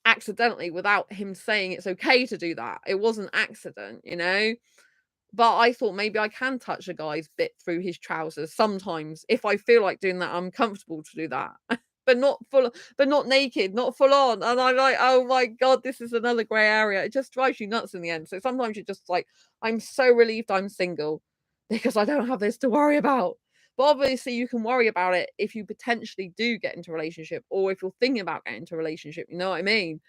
accidentally without him saying it's okay to do that. It wasn't accident. But I thought maybe I can touch a guy's bit through his trousers sometimes. If I feel like doing that, I'm comfortable to do that. But not naked, not full on. And I'm like, oh my God, this is another grey area. It just drives you nuts in the end. So sometimes you're just like, I'm so relieved I'm single because I don't have this to worry about. But obviously you can worry about it if you potentially do get into a relationship or if you're thinking about getting into a relationship, you know what I mean?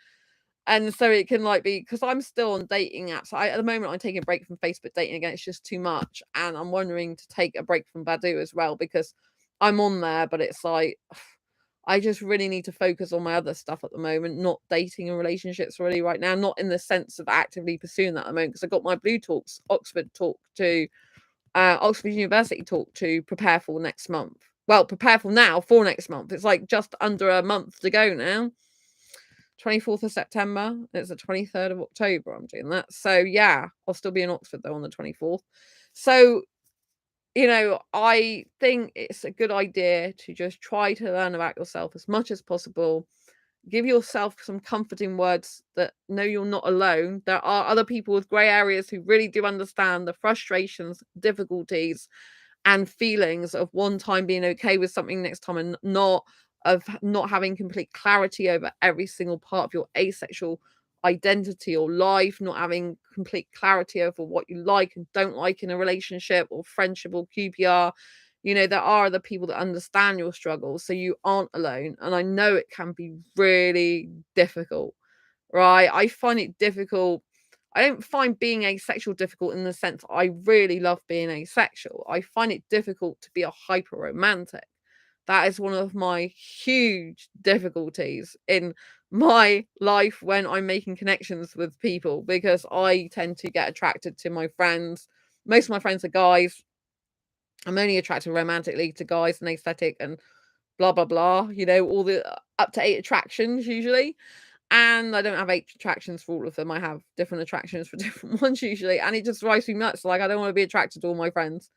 And so it can like be because I'm still on dating apps. At the moment I'm taking a break from Facebook dating again. It's just too much. And I'm wondering to take a break from Badoo as well because I'm on there, but it's like I just really need to focus on my other stuff at the moment, not dating and relationships really right now, not in the sense of actively pursuing that at the moment because I got my Blue Talks, Oxford University talk to prepare for next month. Well, prepare for now for next month. It's like just under a month to go now. 24th of September. It's the 23rd of October. I'm doing that. So yeah, I'll still be in Oxford though on the 24th. So, I think it's a good idea to just try to learn about yourself as much as possible. Give yourself some comforting words that no, you're not alone. There are other people with grey areas who really do understand the frustrations, difficulties, and feelings of one time being okay with something, next time and not having complete clarity over every single part of your asexual identity or life, not having complete clarity over what you like and don't like in a relationship or friendship or QPR. There are other people that understand your struggles, so you aren't alone. And I know it can be really difficult, right? I find it difficult. I don't find being asexual difficult in the sense I really love being asexual. I find it difficult to be a hyper romantic. That is one of my huge difficulties in my life when I'm making connections with people because I tend to get attracted to my friends. Most of my friends are guys. I'm only attracted romantically to guys and aesthetic and blah, blah, blah. All the up to 8 attractions usually. And I don't have 8 attractions for all of them. I have different attractions for different ones usually. And it just drives me nuts. Like, I don't want to be attracted to all my friends.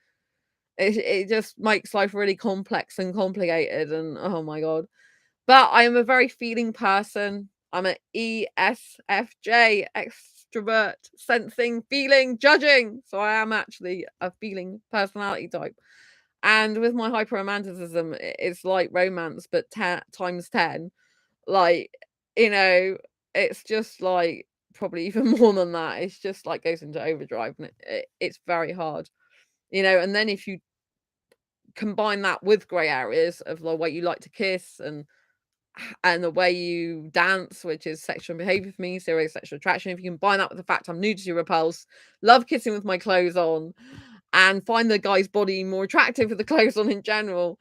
It just makes life really complex and complicated. And oh my God. But I am a very feeling person. I'm an ESFJ, extrovert, sensing, feeling, judging. So I am actually a feeling personality type. And with my hyperromanticism, it's like romance, but times 10. Like, it's just like probably even more than that. It's just like goes into overdrive and it's very hard, and then if you combine that with grey areas of the way you like to kiss and the way you dance, which is sexual behavior for me, serious sexual attraction. If you combine that with the fact I'm nudity repulsed, love kissing with my clothes on, and find the guy's body more attractive with the clothes on in general,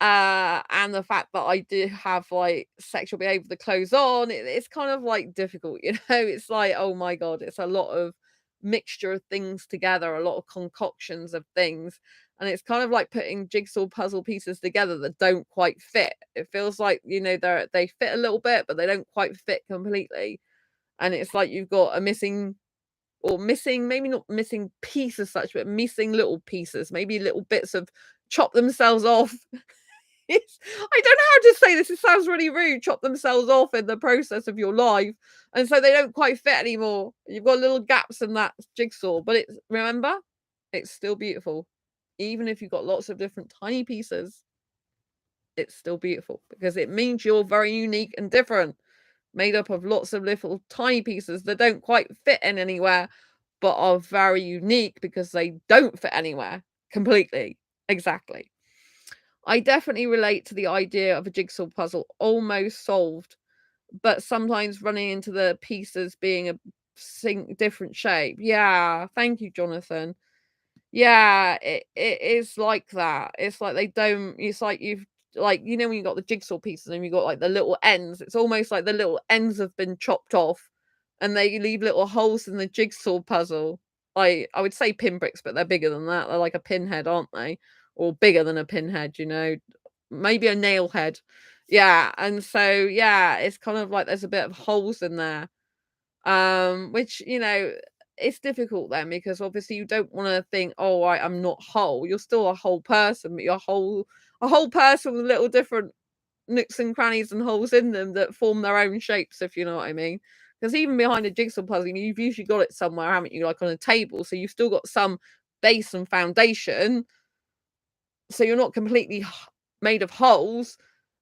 and the fact that I do have like sexual behavior with the clothes on, it's kind of like difficult, It's like, oh my God, it's a lot of mixture of things together, a lot of concoctions of things. And it's kind of like putting jigsaw puzzle pieces together that don't quite fit. It feels like, they fit a little bit, but they don't quite fit completely. And it's like you've got a missing, maybe not missing piece as such, but missing little pieces, maybe little bits of chop themselves off. I don't know how to say this. It sounds really rude. Chop themselves off in the process of your life. And so they don't quite fit anymore. You've got little gaps in that jigsaw, but remember, it's still beautiful. Even if you've got lots of different tiny pieces, it's still beautiful because it means you're very unique and different, made up of lots of little tiny pieces that don't quite fit in anywhere, but are very unique because they don't fit anywhere completely. Exactly. I definitely relate to the idea of a jigsaw puzzle almost solved, but sometimes running into the pieces being a different shape. Yeah, thank you, Jonathan. Yeah, it is like that. It's like they don't it's like you've like, you know, when you got the jigsaw pieces and you got, like, the little ends, it's almost like the little ends have been chopped off and they leave little holes in the jigsaw puzzle. I would say pinpricks, but they're bigger than that. They're like a pinhead, aren't they? Or bigger than a pinhead, you know? Maybe a nail head. Yeah, and so, yeah, it's kind of like there's a bit of holes in there. Which, you know, it's difficult then because obviously you don't want to think, oh, I'm not whole. You're still a whole person, but you're a whole person with little different nooks and crannies and holes in them that form their own shapes, if you know what I mean. Because even behind a jigsaw puzzle, you've usually got it somewhere, haven't you? Like on a table. So you've still got some base and foundation. So you're not completely made of holes,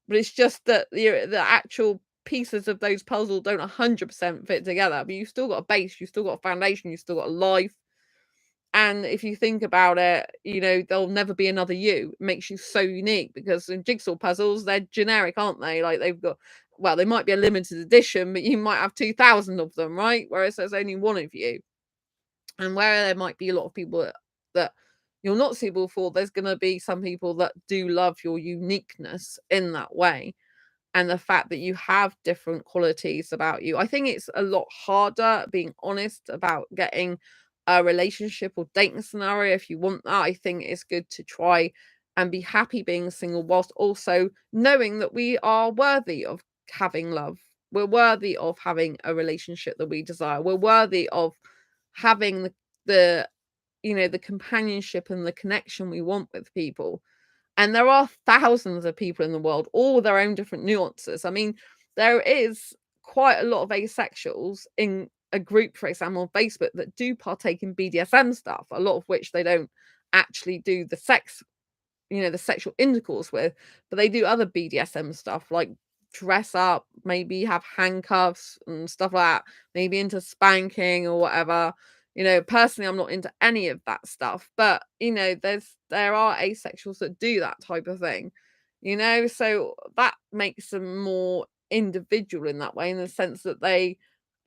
but it's just that the actual pieces of those puzzles don't 100% fit together. But you've still got a base, you've still got a foundation, you've still got a life. And if you think about it, you know, there'll never be another you. It makes you so unique because in jigsaw puzzles, they're generic, aren't they? Like they've got, well, they might be a limited edition, but you might have 2,000 of them, right? Whereas there's only one of you. And where there might be a lot of people that you're not suitable for, there's going to be some people that do love your uniqueness in that way. And the fact that you have different qualities about you. I think it's a lot harder being honest about getting a relationship or dating scenario. If you want that, I think it's good to try and be happy being single whilst also knowing that we are worthy of having love. We're worthy of having a relationship that we desire. We're worthy of having the you know, the companionship and the connection we want with people. And there are thousands of people in the world, all with their own different nuances. I mean, there is quite a lot of asexuals in a group, for example, on Facebook that do partake in BDSM stuff, a lot of which they don't actually do the sex, you know, the sexual intercourse with, but they do other BDSM stuff like dress up, maybe have handcuffs and stuff like that, maybe into spanking or whatever. You know, personally, I'm not into any of that stuff, but you know, there are asexuals that do that type of thing, you know, so that makes them more individual in that way, in the sense that they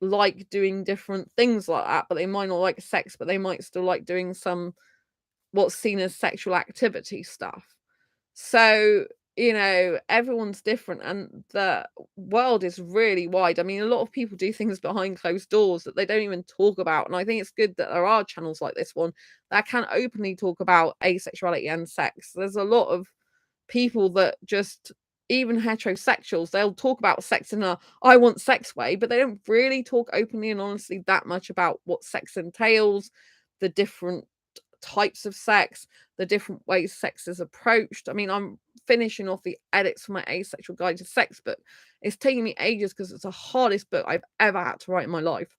like doing different things like that, but they might not like sex, but they might still like doing some what's seen as sexual activity stuff. So, you know, everyone's different and the world is really wide. I mean, a lot of people do things behind closed doors that they don't even talk about. And I think it's good that there are channels like this one that can openly talk about asexuality and sex. There's a lot of people that just, even heterosexuals, they'll talk about sex in a I want sex way, but they don't really talk openly and honestly that much about what sex entails, the different types of sex, the different ways sex is approached. I mean, I'm finishing off the edits for my Asexual Guide to Sex book. It's taking me ages because it's the hardest book I've ever had to write in my life.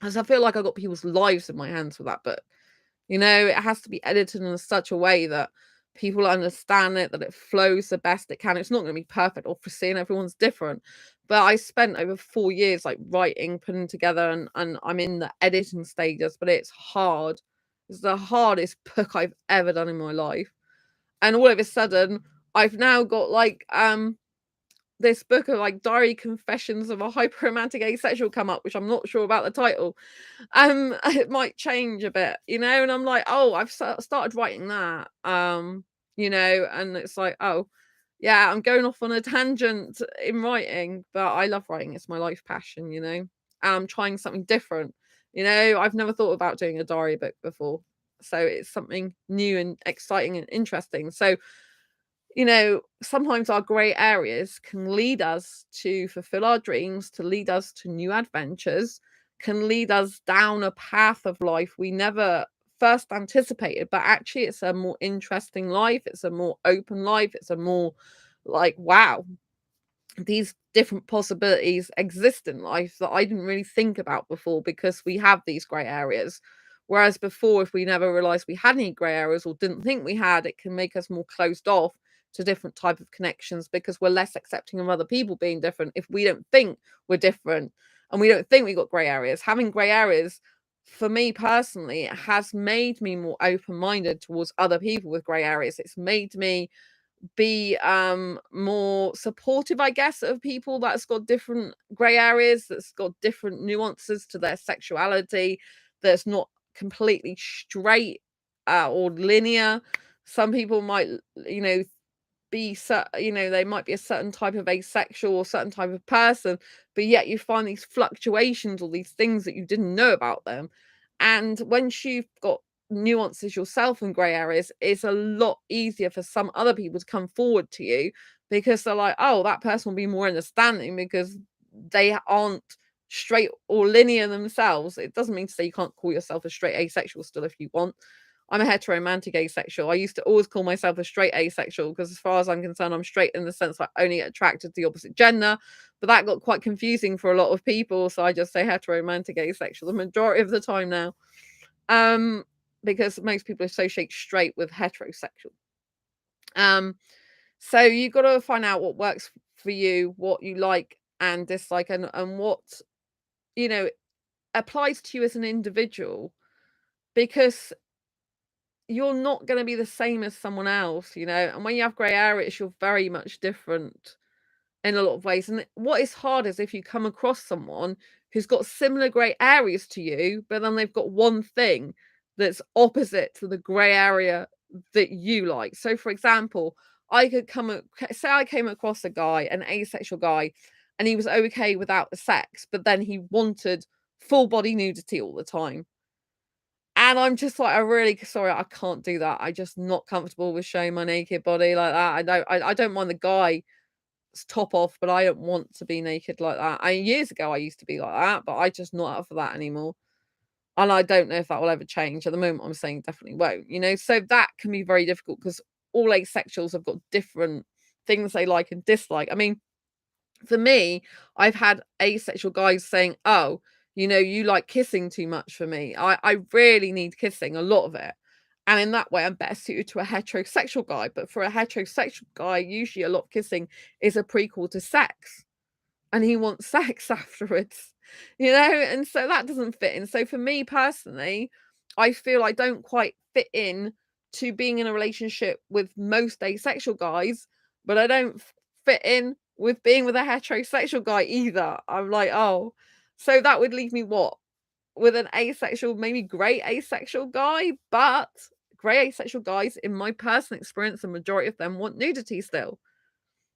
As I feel like I got people's lives in my hands with that book. You know, it has to be edited in such a way that people understand it, that it flows the best it can. It's not going to be perfect or foreseen. Everyone's different. But I spent over 4 years like writing, putting together, and I'm in the editing stages, but it's hard. It's the hardest book I've ever done in my life. And all of a sudden, I've now got like this book of like diary confessions of a hyperromantic asexual come up, which I'm not sure about the title. It might change a bit, you know, and I'm like, oh, I've started writing that, you know, and it's like, oh, yeah, I'm going off on a tangent in writing, but I love writing. It's my life passion, you know, and I'm trying something different. You know, I've never thought about doing a diary book before, so it's something new and exciting and interesting. So, you know, sometimes our grey areas can lead us to fulfill our dreams, to lead us to new adventures, can lead us down a path of life we never first anticipated. But actually, it's a more interesting life, it's a more open life, it's a more like, wow, these different possibilities exist in life that I didn't really think about before because we have these grey areas. Whereas before, if we never realized we had any grey areas or didn't think we had, it can make us more closed off to different type of connections because we're less accepting of other people being different if we don't think we're different and we don't think we got grey areas. Having grey areas for me personally, it has made me more open-minded towards other people with grey areas. It's made me be more supportive, I guess, of people that's got different grey areas, that's got different nuances to their sexuality, that's not completely straight or linear. Some people might, you know, they might be a certain type of asexual or certain type of person, but yet you find these fluctuations or these things that you didn't know about them. And once you've got nuances yourself in grey areas, it's a lot easier for some other people to come forward to you, because they're like, oh, that person will be more understanding because they aren't straight or linear themselves. It doesn't mean to say you can't call yourself a straight asexual still if you want. I'm a heteromantic asexual. I used to always call myself a straight asexual because, as far as I'm concerned, I'm straight in the sense that I only get attracted to the opposite gender. But that got quite confusing for a lot of people, so I just say heteromantic asexual the majority of the time now, um, because most people associate straight with heterosexual. So you've got to find out what works for you, what you like and dislike, and what you know applies to you as an individual, because you're not going to be the same as someone else, and when you have grey areas, you're very much different in a lot of ways. And what is hard is if you come across someone who's got similar grey areas to you, but then they've got one thing that's opposite to the grey area that you like. So, for example, say I came across a guy, an asexual guy, and he was okay without the sex, but then he wanted full body nudity all the time. And I'm just like, "I'm really sorry, I can't do that. I'm just not comfortable with showing my naked body like that. I don't mind the guy's top off, but I don't want to be naked like that." Years ago, I used to be like that, but I just not up for that anymore. And I don't know if that will ever change. At the moment, I'm saying definitely won't. So that can be very difficult because all asexuals have got different things they like and dislike. I mean, for me, I've had asexual guys saying, "Oh, you like kissing too much for me. I really need kissing, a lot of it. And in that way, I'm better suited to a heterosexual guy." But for a heterosexual guy, usually a lot of kissing is a prequel to sex, and he wants sex afterwards. And so that doesn't fit in. So for me personally, I feel I don't quite fit in to being in a relationship with most asexual guys, but I don't fit in with being with a heterosexual guy either. I'm like, oh, so that would leave me what? With an asexual, maybe grey asexual guy, but grey asexual guys, in my personal experience, the majority of them want nudity still.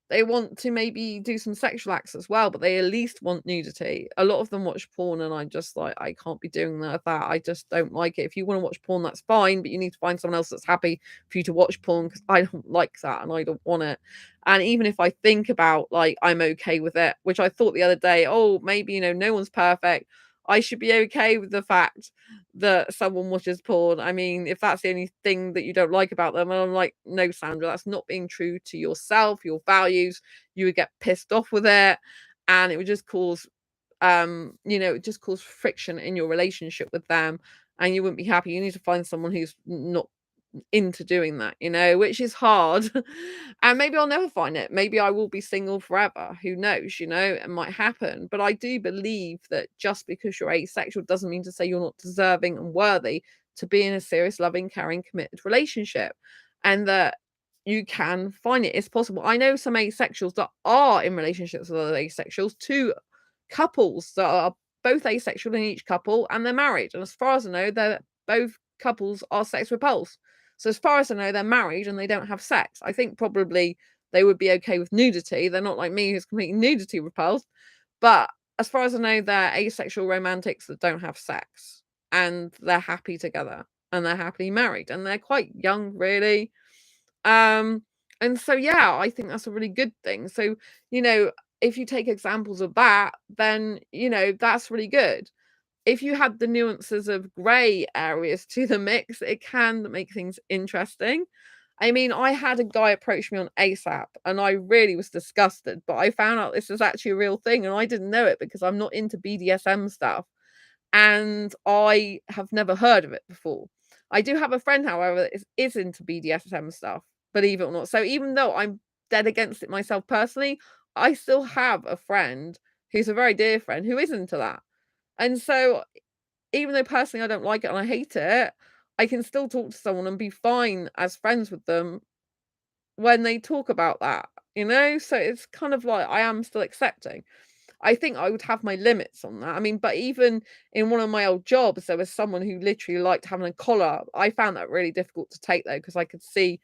They want to maybe do some sexual acts as well, but they at least want nudity. A lot of them watch porn, and I just like, I can't be doing that. I just don't like it. If you want to watch porn, that's fine, but you need to find someone else that's happy for you to watch porn, because I don't like that and I don't want it. And even if I think about like I'm okay with it, which I thought the other day, oh, maybe no one's perfect. I should be okay with the fact that someone watches porn. I mean, if that's the only thing that you don't like about them, and I'm like, no, Sandra, that's not being true to yourself, your values. You would get pissed off with it, and it would just cause, it just cause friction in your relationship with them, and you wouldn't be happy. You need to find someone who's not into doing that, which is hard. And maybe I'll never find it. Maybe I will be single forever. Who knows, it might happen. But I do believe that just because you're asexual doesn't mean to say you're not deserving and worthy to be in a serious, loving, caring, committed relationship. And that you can find it. It's possible. I know some asexuals that are in relationships with other asexuals, two couples that are both asexual in each couple, and they're married. And as far as I know, they're both couples are sex repulsed. So as far as I know, they're married and they don't have sex. I think probably they would be okay with nudity. They're not like me, who's completely nudity repulsed. But as far as I know, they're asexual romantics that don't have sex, and they're happy together, and they're happily married, and they're quite young, really. Um, and so yeah, I think that's a really good thing. So, if you take examples of that, then that's really good. If you had the nuances of grey areas to the mix, it can make things interesting. I mean, I had a guy approach me on ASAP, and I really was disgusted, but I found out this is actually a real thing, and I didn't know it because I'm not into BDSM stuff, and I have never heard of it before. I do have a friend, however, that is into BDSM stuff, believe it or not. So even though I'm dead against it myself personally, I still have a friend who's a very dear friend who is into that. And so even though personally I don't like it and I hate it, I can still talk to someone and be fine as friends with them when they talk about that, you know? So it's kind of like I am still accepting. I think I would have my limits on that. I mean, but even in one of my old jobs, there was someone who literally liked having a collar. I found that really difficult to take though, because I could see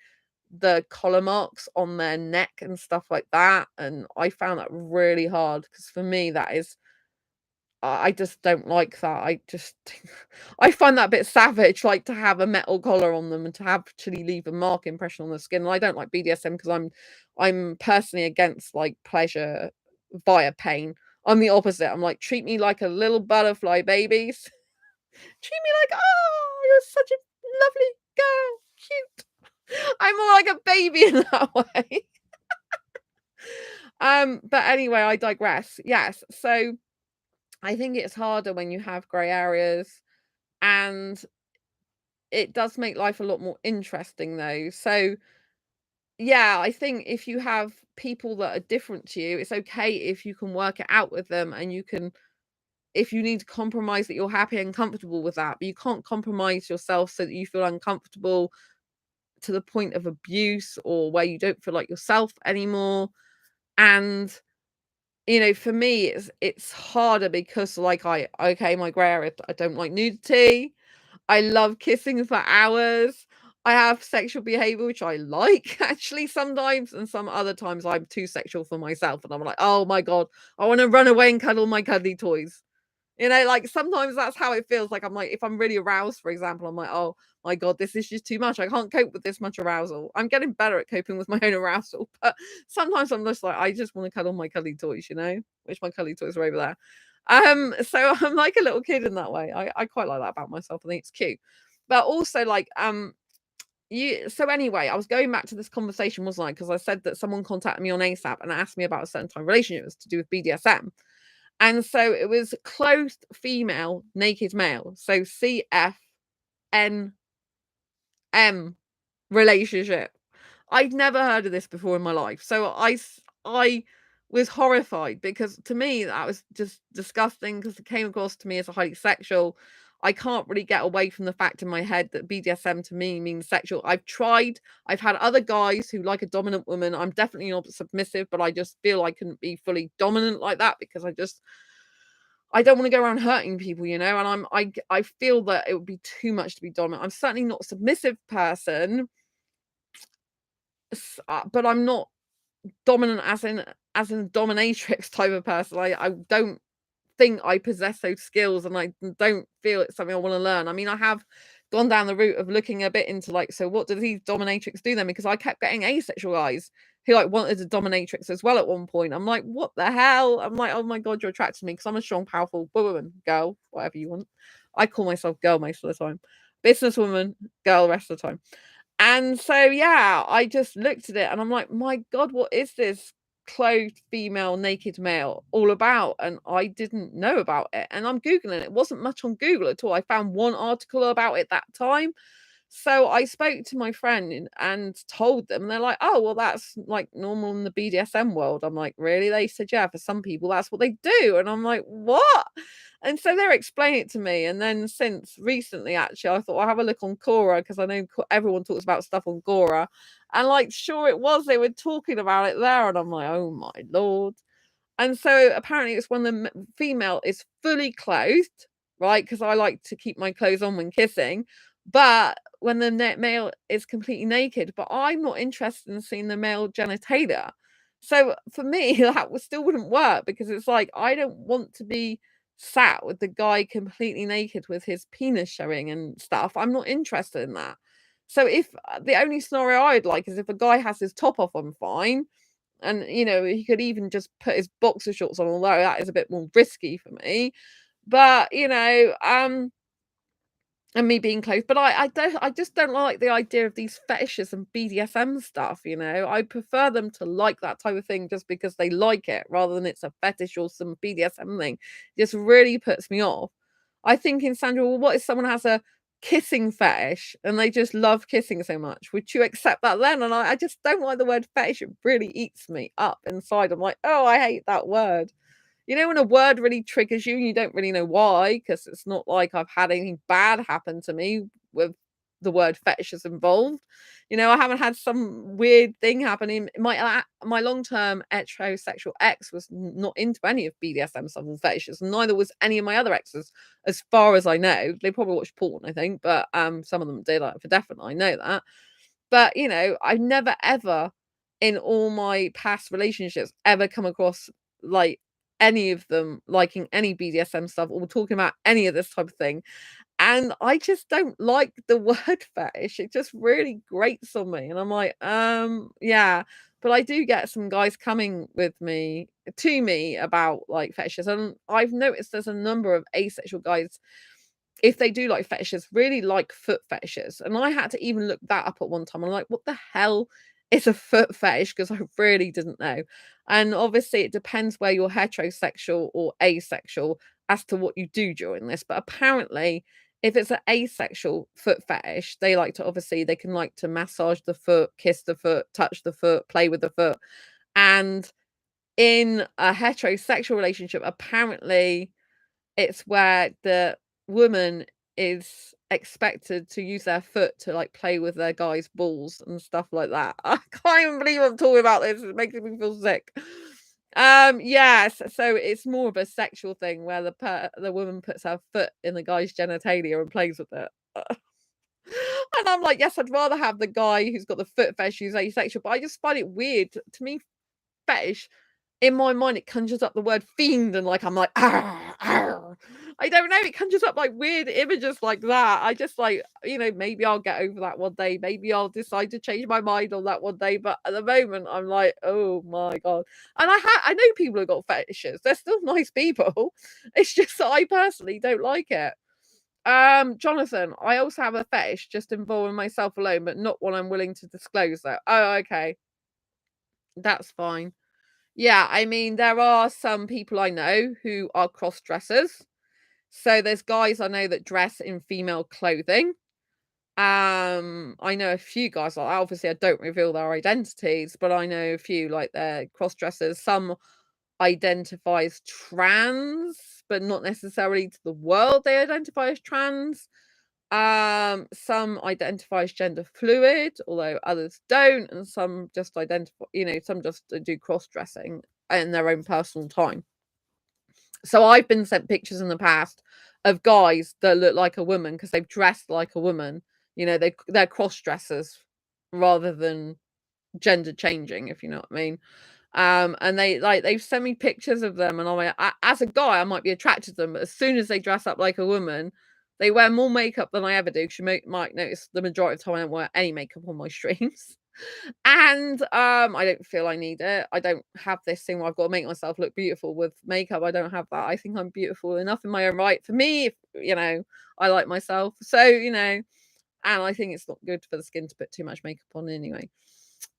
the collar marks on their neck and stuff like that. And I found that really hard because for me, that is I just don't like that. I just I find that a bit savage, like, to have a metal collar on them and to actually leave a mark impression on the skin, and I don't like BDSM because I'm personally against, like, pleasure via pain. I'm the opposite. I'm like, "Treat me like a little butterfly, babies. Treat me like, oh, you're such a lovely girl, cute." I'm more like a baby in that way. But anyway, I digress. Yes, so I think it's harder when you have grey areas, and it does make life a lot more interesting though. So, yeah, I think if you have people that are different to you, it's okay if you can work it out with them and you can if you need to compromise that you're happy and comfortable with that, but you can't compromise yourself so that you feel uncomfortable to the point of abuse or where you don't feel like yourself anymore. And for me, it's harder because like my grey area, I don't like nudity. I love kissing for hours. I have sexual behavior, which I like actually sometimes, and some other times I'm too sexual for myself, and I'm like, oh my god, I want to run away and cuddle my cuddly toys. Like sometimes that's how it feels. Like I'm like, if I'm really aroused, for example, I'm like, oh my God, this is just too much. I can't cope with this much arousal. I'm getting better at coping with my own arousal, but sometimes I'm just like, I just want to cuddle my cuddly toys, which my cuddly toys are over there. So I'm like a little kid in that way. I quite like that about myself. I think it's cute. But also like so anyway, I was going back to this conversation, wasn't I? Because I said that someone contacted me on ASAP and asked me about a certain time relationship. It was to do with BDSM. And so it was clothed female, naked male. So CFNM relationship. I'd never heard of this before in my life. So I was horrified because to me that was just disgusting because it came across to me as a highly sexual. I can't really get away from the fact in my head that BDSM to me means sexual. I've tried, I've had other guys who like a dominant woman. I'm definitely not submissive, but I just feel I couldn't be fully dominant like that because I don't want to go around hurting people, and I feel that it would be too much to be dominant. I'm certainly not a submissive person, but I'm not dominant as in dominatrix type of person. I don't think I possess those skills, and I don't feel it's something I want to learn. I mean, I have gone down the route of looking a bit into like, so what do these dominatrix do then? Because I kept getting asexual guys who like wanted a dominatrix as well at one point. I'm like, what the hell? I'm like, oh my god, you're attracted to me because I'm a strong, powerful woman, girl, whatever you want. I call myself girl most of the time. Businesswoman, girl, rest of the time. And so, yeah, I just looked at it and I'm like, my God, what is this clothed female, naked male all about? And I didn't know about it. And I'm Googling it. It wasn't much on Google at all. I found one article about it that time. So I spoke to my friend and told them, and they're like, oh, well, that's like normal in the BDSM world. I'm like, really? They said, yeah, for some people, that's what they do. And I'm like, what? And so they're explaining it to me. And then since recently, actually, I thought I'll have a look on Quora because I know everyone talks about stuff on Quora. And like, sure it was, they were talking about it there. And I'm like, oh my Lord. And so apparently it's when the female is fully clothed, right? Because I like to keep my clothes on when kissing. But when the male is completely naked, but I'm not interested in seeing the male genitalia. So for me, that still wouldn't work because it's like, I don't want to be sat with the guy completely naked with his penis showing and stuff. I'm not interested in that. So if the only scenario I'd like is if a guy has his top off, I'm fine. And, he could even just put his boxer shorts on, although that is a bit more risky for me. But, and me being close. But I just don't like the idea of these fetishes and BDSM stuff, I prefer them to like that type of thing just because they like it rather than it's a fetish or some BDSM thing. It just really puts me off. I think in Sandra, well, what if someone has a kissing fetish and they just love kissing so much? Would you accept that then? And I just don't like the word fetish. It really eats me up inside. I'm like, oh, I hate that word. You know, when a word really triggers you and you don't really know why, because it's not like I've had anything bad happen to me with the word fetishes involved. You know, I haven't had some weird thing happening. My long-term heterosexual ex was not into any of BDSM stuff or fetishes, and neither was any of my other exes, as far as I know. They probably watched porn, I think, but some of them did, like, for definite. I know that. But you know, I've never ever in all my past relationships ever come across like any of them liking any BDSM stuff or talking about any of this type of thing. And I just don't like the word fetish. It just really grates on me. And I'm like, yeah. But I do get some guys coming with me to me about like fetishes. And I've noticed there's a number of asexual guys, if they do like fetishes, really like foot fetishes. And I had to even look that up at one time. I'm like, what the hell is a foot fetish? Because I really didn't know. And obviously, it depends where you're heterosexual or asexual as to what you do during this. But apparently, if it's an asexual foot fetish, they like to obviously, they can like to massage the foot, kiss the foot, touch the foot, play with the foot. And in a heterosexual relationship, apparently, it's where the woman is expected to use their foot to, like, play with their guy's balls and stuff like that. I can't even believe I'm talking about this. It's making me feel sick. Yes, so it's more of a sexual thing where the woman puts her foot in the guy's genitalia and plays with it. And I'm like, yes, I'd rather have the guy who's got the foot fetish who's asexual, but I just find it weird. To me, fetish, in my mind, it conjures up the word fiend, and like I'm like, "Arr, arr." I don't know, it conjures up like weird images like that. I just like, you know, maybe I'll get over that one day. Maybe I'll decide to change my mind on that one day. But at the moment, I'm like, oh my God. And I know people who got fetishes. They're still nice people. It's just that I personally don't like it. Jonathan, I also have a fetish just involving myself alone, but not one I'm willing to disclose though. Oh, okay. That's fine. Yeah, I mean, there are some people I know who are cross dressers. So there's guys I know that dress in female clothing. I know a few guys like that. Obviously, I don't reveal their identities, but I know a few like they're cross dressers. Some identify as trans, but not necessarily to the world they identify as trans. Some identify as gender fluid, although others don't, and some just identify, you know, some just do cross dressing in their own personal time. So I've been sent pictures in the past of guys that look like a woman because they've dressed like a woman. You know, they're cross dressers rather than gender changing, if you know what I mean. And they've sent me pictures of them, and I'm like, as a guy, I might be attracted to them, but as soon as they dress up like a woman, they wear more makeup than I ever do. 'Cause you might notice the majority of the time I don't wear any makeup on my streams. And I don't feel I need it. I don't have this thing where I've got to make myself look beautiful with makeup. I don't have that. I think I'm beautiful enough in my own right. For me, if, you know, I like myself. So, you know, and I think it's not good for the skin to put too much makeup on anyway.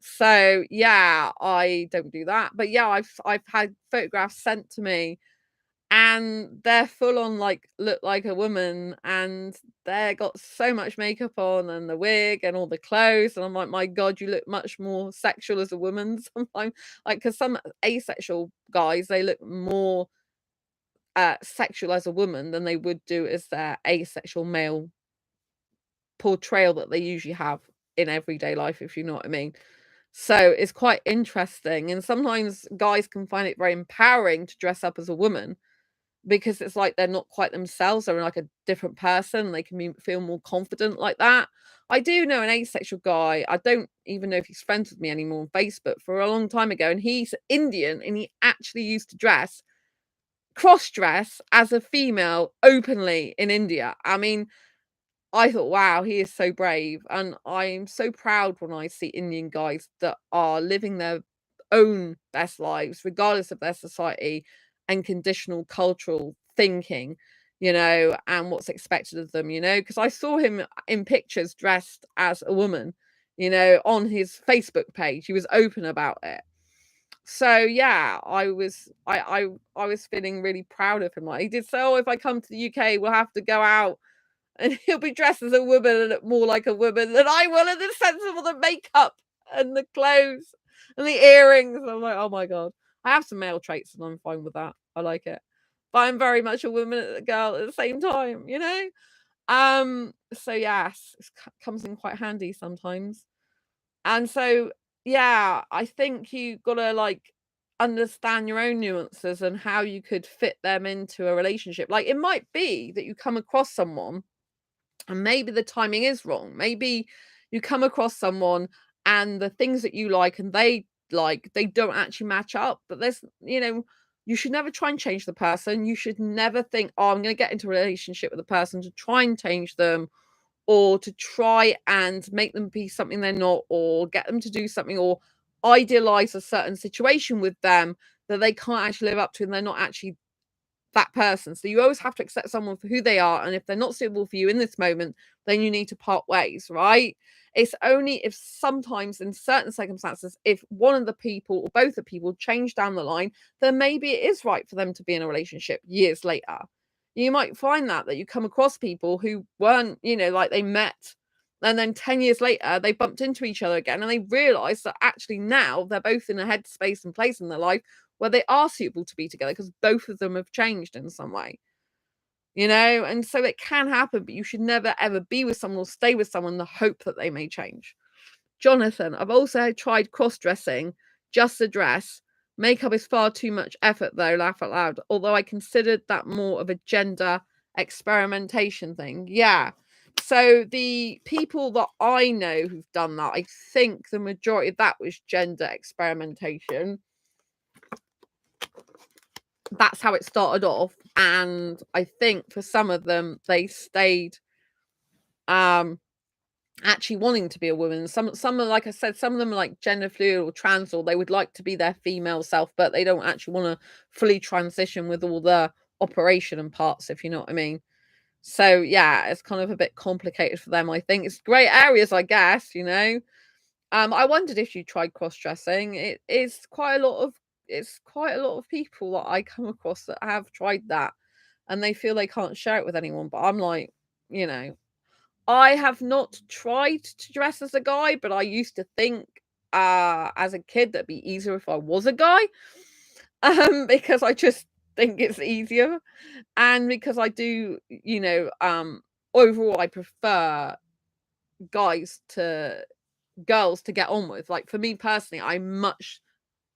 So yeah, I don't do that. But yeah, I've had photographs sent to me, and they're full on like look like a woman, and they got so much makeup on and the wig and all the clothes, and I'm like, my God, you look much more sexual as a woman. Sometimes, like, because some asexual guys, they look more sexual as a woman than they would do as their asexual male portrayal that they usually have in everyday life, if you know what I mean. So it's quite interesting. And sometimes guys can find it very empowering to dress up as a woman because it's like they're not quite themselves. They're like a different person. They can feel more confident like that. I do know an asexual guy. I don't even know if he's friends with me anymore on Facebook for a long time ago. And he's Indian, and he actually used to cross dress as a female openly in India. I mean, I thought, wow, he is so brave. And I'm so proud when I see Indian guys that are living their own best lives, regardless of their society and conditional cultural thinking, you know, and what's expected of them, you know, because I saw him in pictures dressed as a woman, you know, on his Facebook page. He was open about it. So yeah, I was feeling really proud of him. Like he did say, oh, if I come to the UK, we'll have to go out and he'll be dressed as a woman and look more like a woman than I will in the sense of all the makeup and the clothes and the earrings. I'm like, oh my God. I have some male traits and I'm fine with that. I like it. But I'm very much a woman and a girl at the same time, you know? So yes, it comes in quite handy sometimes. And so, yeah, I think you gotta like understand your own nuances and how you could fit them into a relationship. Like it might be that you come across someone and maybe the timing is wrong. Maybe you come across someone and the things that you like and they like, they don't actually match up. But you should never try and change the person. You should never think, oh, I'm going to get into a relationship with a person to try and change them or to try and make them be something they're not or get them to do something or idealize a certain situation with them that they can't actually live up to and they're not actually that person. So you always have to accept someone for who they are. And if they're not suitable for you in this moment, then you need to part ways, right? It's only if sometimes in certain circumstances, if one of the people or both the people change down the line, then maybe it is right for them to be in a relationship years later. You might find that you come across people who weren't, like they met and then 10 years later they bumped into each other again and they realized that actually now they're both in a headspace and place in their life where they are suitable to be together because both of them have changed in some way, and so it can happen, but you should never ever be with someone or stay with someone in the hope that they may change. Jonathan, I've also tried cross-dressing, just a dress. Makeup is far too much effort though, laugh out loud. Although I considered that more of a gender experimentation thing. Yeah. So the people that I know who've done that, I think the majority of that was gender experimentation. That's how it started off, and I think for some of them they stayed actually wanting to be a woman. Some are, like I said, some of them are like gender fluid or trans, or they would like to be their female self, but they don't actually want to fully transition with all the operation and parts, if you know what I mean. So yeah, it's kind of a bit complicated for them. I think it's great areas, I guess. I wondered if you tried cross-dressing. It's quite a lot of people that I come across that have tried that and they feel they can't share it with anyone. But I'm like, you know, I have not tried to dress as a guy, but I used to think as a kid that'd be easier if I was a guy. Because I just think it's easier. And because I do, overall I prefer guys to girls to get on with. Like for me personally,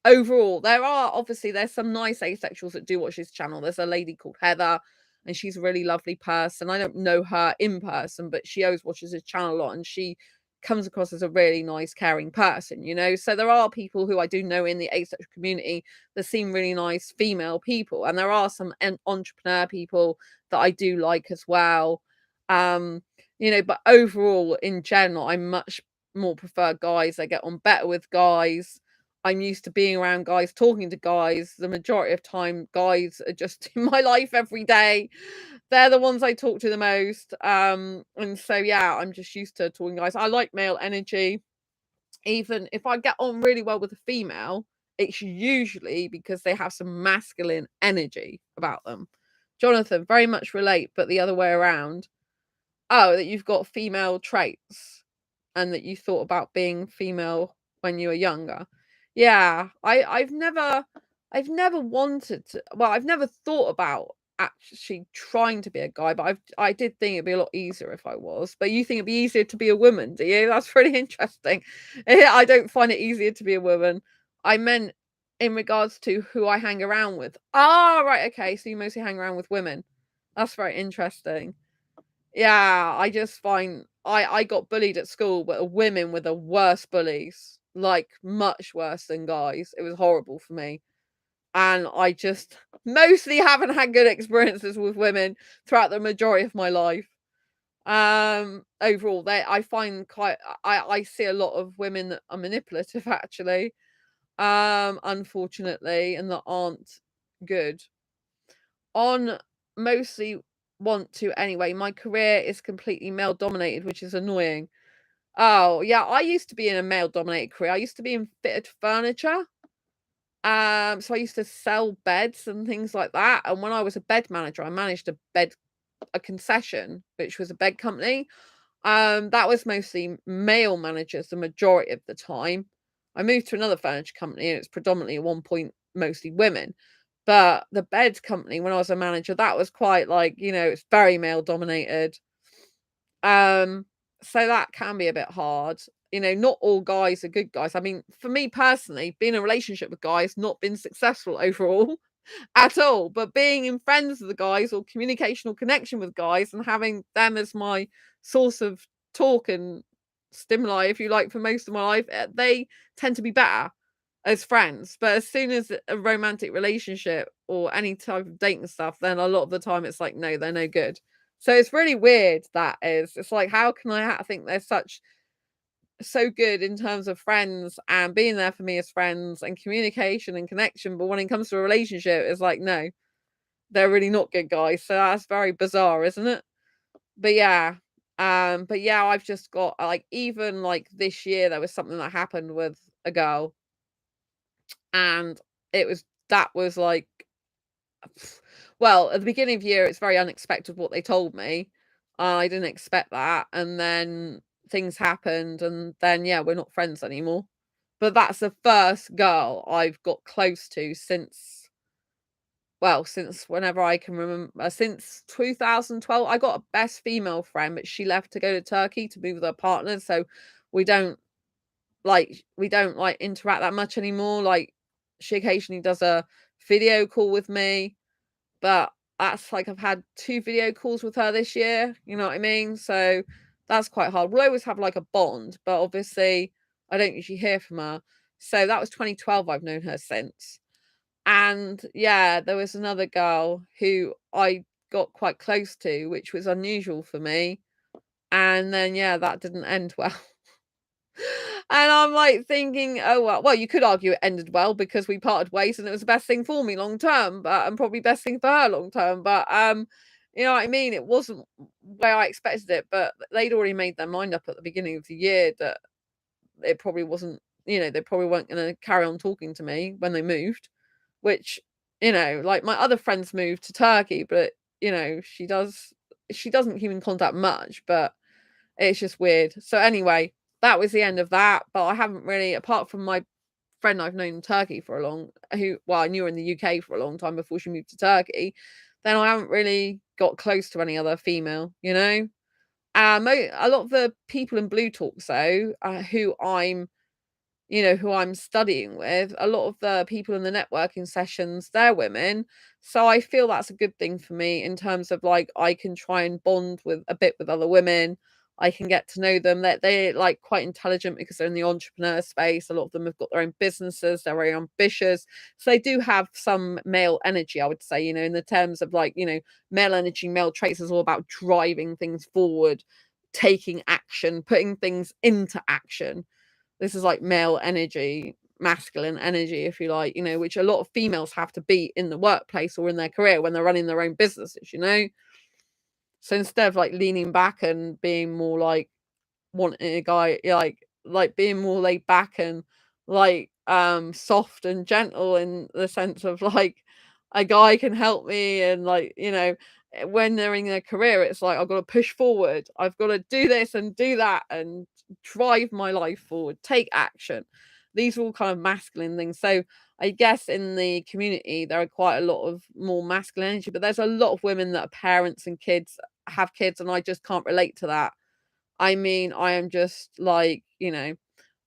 overall, there's some nice asexuals that do watch this channel. There's a lady called Heather, and she's a really lovely person. I don't know her in person, but she always watches this channel a lot, and she comes across as a really nice, caring person, So there are people who I do know in the asexual community that seem really nice female people, and there are some entrepreneur people that I do like as well. But overall, in general, I much more prefer guys. I get on better with guys. I'm used to being around guys, talking to guys. The majority of time, guys are just in my life every day. They're the ones I talk to the most. And so yeah, I'm just used to talking to guys. I like male energy. Even if I get on really well with a female, it's usually because they have some masculine energy about them. Jonathan, very much relate, but the other way around. Oh, that you've got female traits and that you thought about being female when you were younger. Yeah, I've never wanted to. Well, I've never thought about actually trying to be a guy, but I did think it'd be a lot easier if I was. But you think it'd be easier to be a woman, do you? That's pretty interesting. I don't find it easier to be a woman. I meant in regards to who I hang around with. Ah, right, okay. So you mostly hang around with women. That's very interesting. Yeah, I just find I got bullied at school, but women were the worst bullies, like much worse than guys. It was horrible for me. And I just mostly haven't had good experiences with women throughout the majority of my life. Overall, I find I see a lot of women that are manipulative actually, unfortunately, and that aren't good. On mostly want to anyway. My career is completely male dominated, which is annoying. Oh, yeah, I used to be in a male dominated career. I used to be in fitted furniture. So I used to sell beds and things like that. And when I was a bed manager, I managed a concession, which was a bed company. That was mostly male managers the majority of the time. I moved to another furniture company and it's predominantly at one point mostly women. But the bed company, when I was a manager, that was quite like, it's very male dominated. So that can be a bit hard. Not all guys are good guys. I mean, for me personally, being in a relationship with guys, not been successful overall at all. But being in friends with the guys, or communication or connection with guys, and having them as my source of talk and stimuli, if you like, for most of my life, they tend to be better as friends. But as soon as a romantic relationship or any type of dating stuff, then a lot of the time it's like, no, they're no good. So it's really weird. That is, it's like, how can I think they're so good in terms of friends and being there for me as friends and communication and connection, but when it comes to a relationship, it's like, no, they're really not good guys. So that's very bizarre, isn't it? But yeah. I've just got, like, even like this year there was something that happened with a girl, and that was like, well, at the beginning of the year, it's very unexpected what they told me. I didn't expect that, and then things happened, and then, yeah, we're not friends anymore. But that's the first girl I've got close to since whenever I can remember, since 2012. I got a best female friend, but she left to go to Turkey to move with her partner, so we don't we don't interact that much anymore. Like, she occasionally does a video call with me, but that's like, I've had 2 video calls with her this year, you know what I mean? So that's quite hard. We'll always have like a bond, but obviously I don't usually hear from her. So that was 2012. I've known her since. And yeah, there was another girl who I got quite close to, which was unusual for me. And then, yeah, that didn't end well. And I'm like thinking, oh well, you could argue it ended well because we parted ways and it was the best thing for me long term, but and probably best thing for her long term. But you know what I mean? It wasn't where I expected it, but they'd already made their mind up at the beginning of the year that it probably wasn't, they probably weren't gonna carry on talking to me when they moved, which, like, my other friends moved to Turkey, but she doesn't keep in contact much, but it's just weird. So anyway, that was the end of that. But I haven't really, apart from my friend I've known in Turkey for a long, I knew her in the UK for a long time before she moved to Turkey. Then I haven't really got close to any other female, a lot of the people in Blue Talks, though, who I'm studying with, a lot of the people in the networking sessions, they're women. So I feel that's a good thing for me in terms of, like, I can try and bond with a bit with other women. I can get to know them. That they're like quite intelligent because they're in the entrepreneur space. A lot of them have got their own businesses. They're very ambitious. So they do have some male energy, I would say, in the terms of, like, male energy, male traits is all about driving things forward, taking action, putting things into action. This is like male energy, masculine energy, if you like, which a lot of females have to be in the workplace or in their career when they're running their own businesses. So instead of like leaning back and being more like wanting a guy, like being more laid back and like soft and gentle, in the sense of like a guy can help me, and like, when they're in their career, it's like, I've got to push forward, I've got to do this and do that and drive my life forward, take action. These are all kind of masculine things. So I guess in the community there are quite a lot of more masculine energy, but there's a lot of women that are parents and have kids, and I just can't relate to that. I mean, I am just like,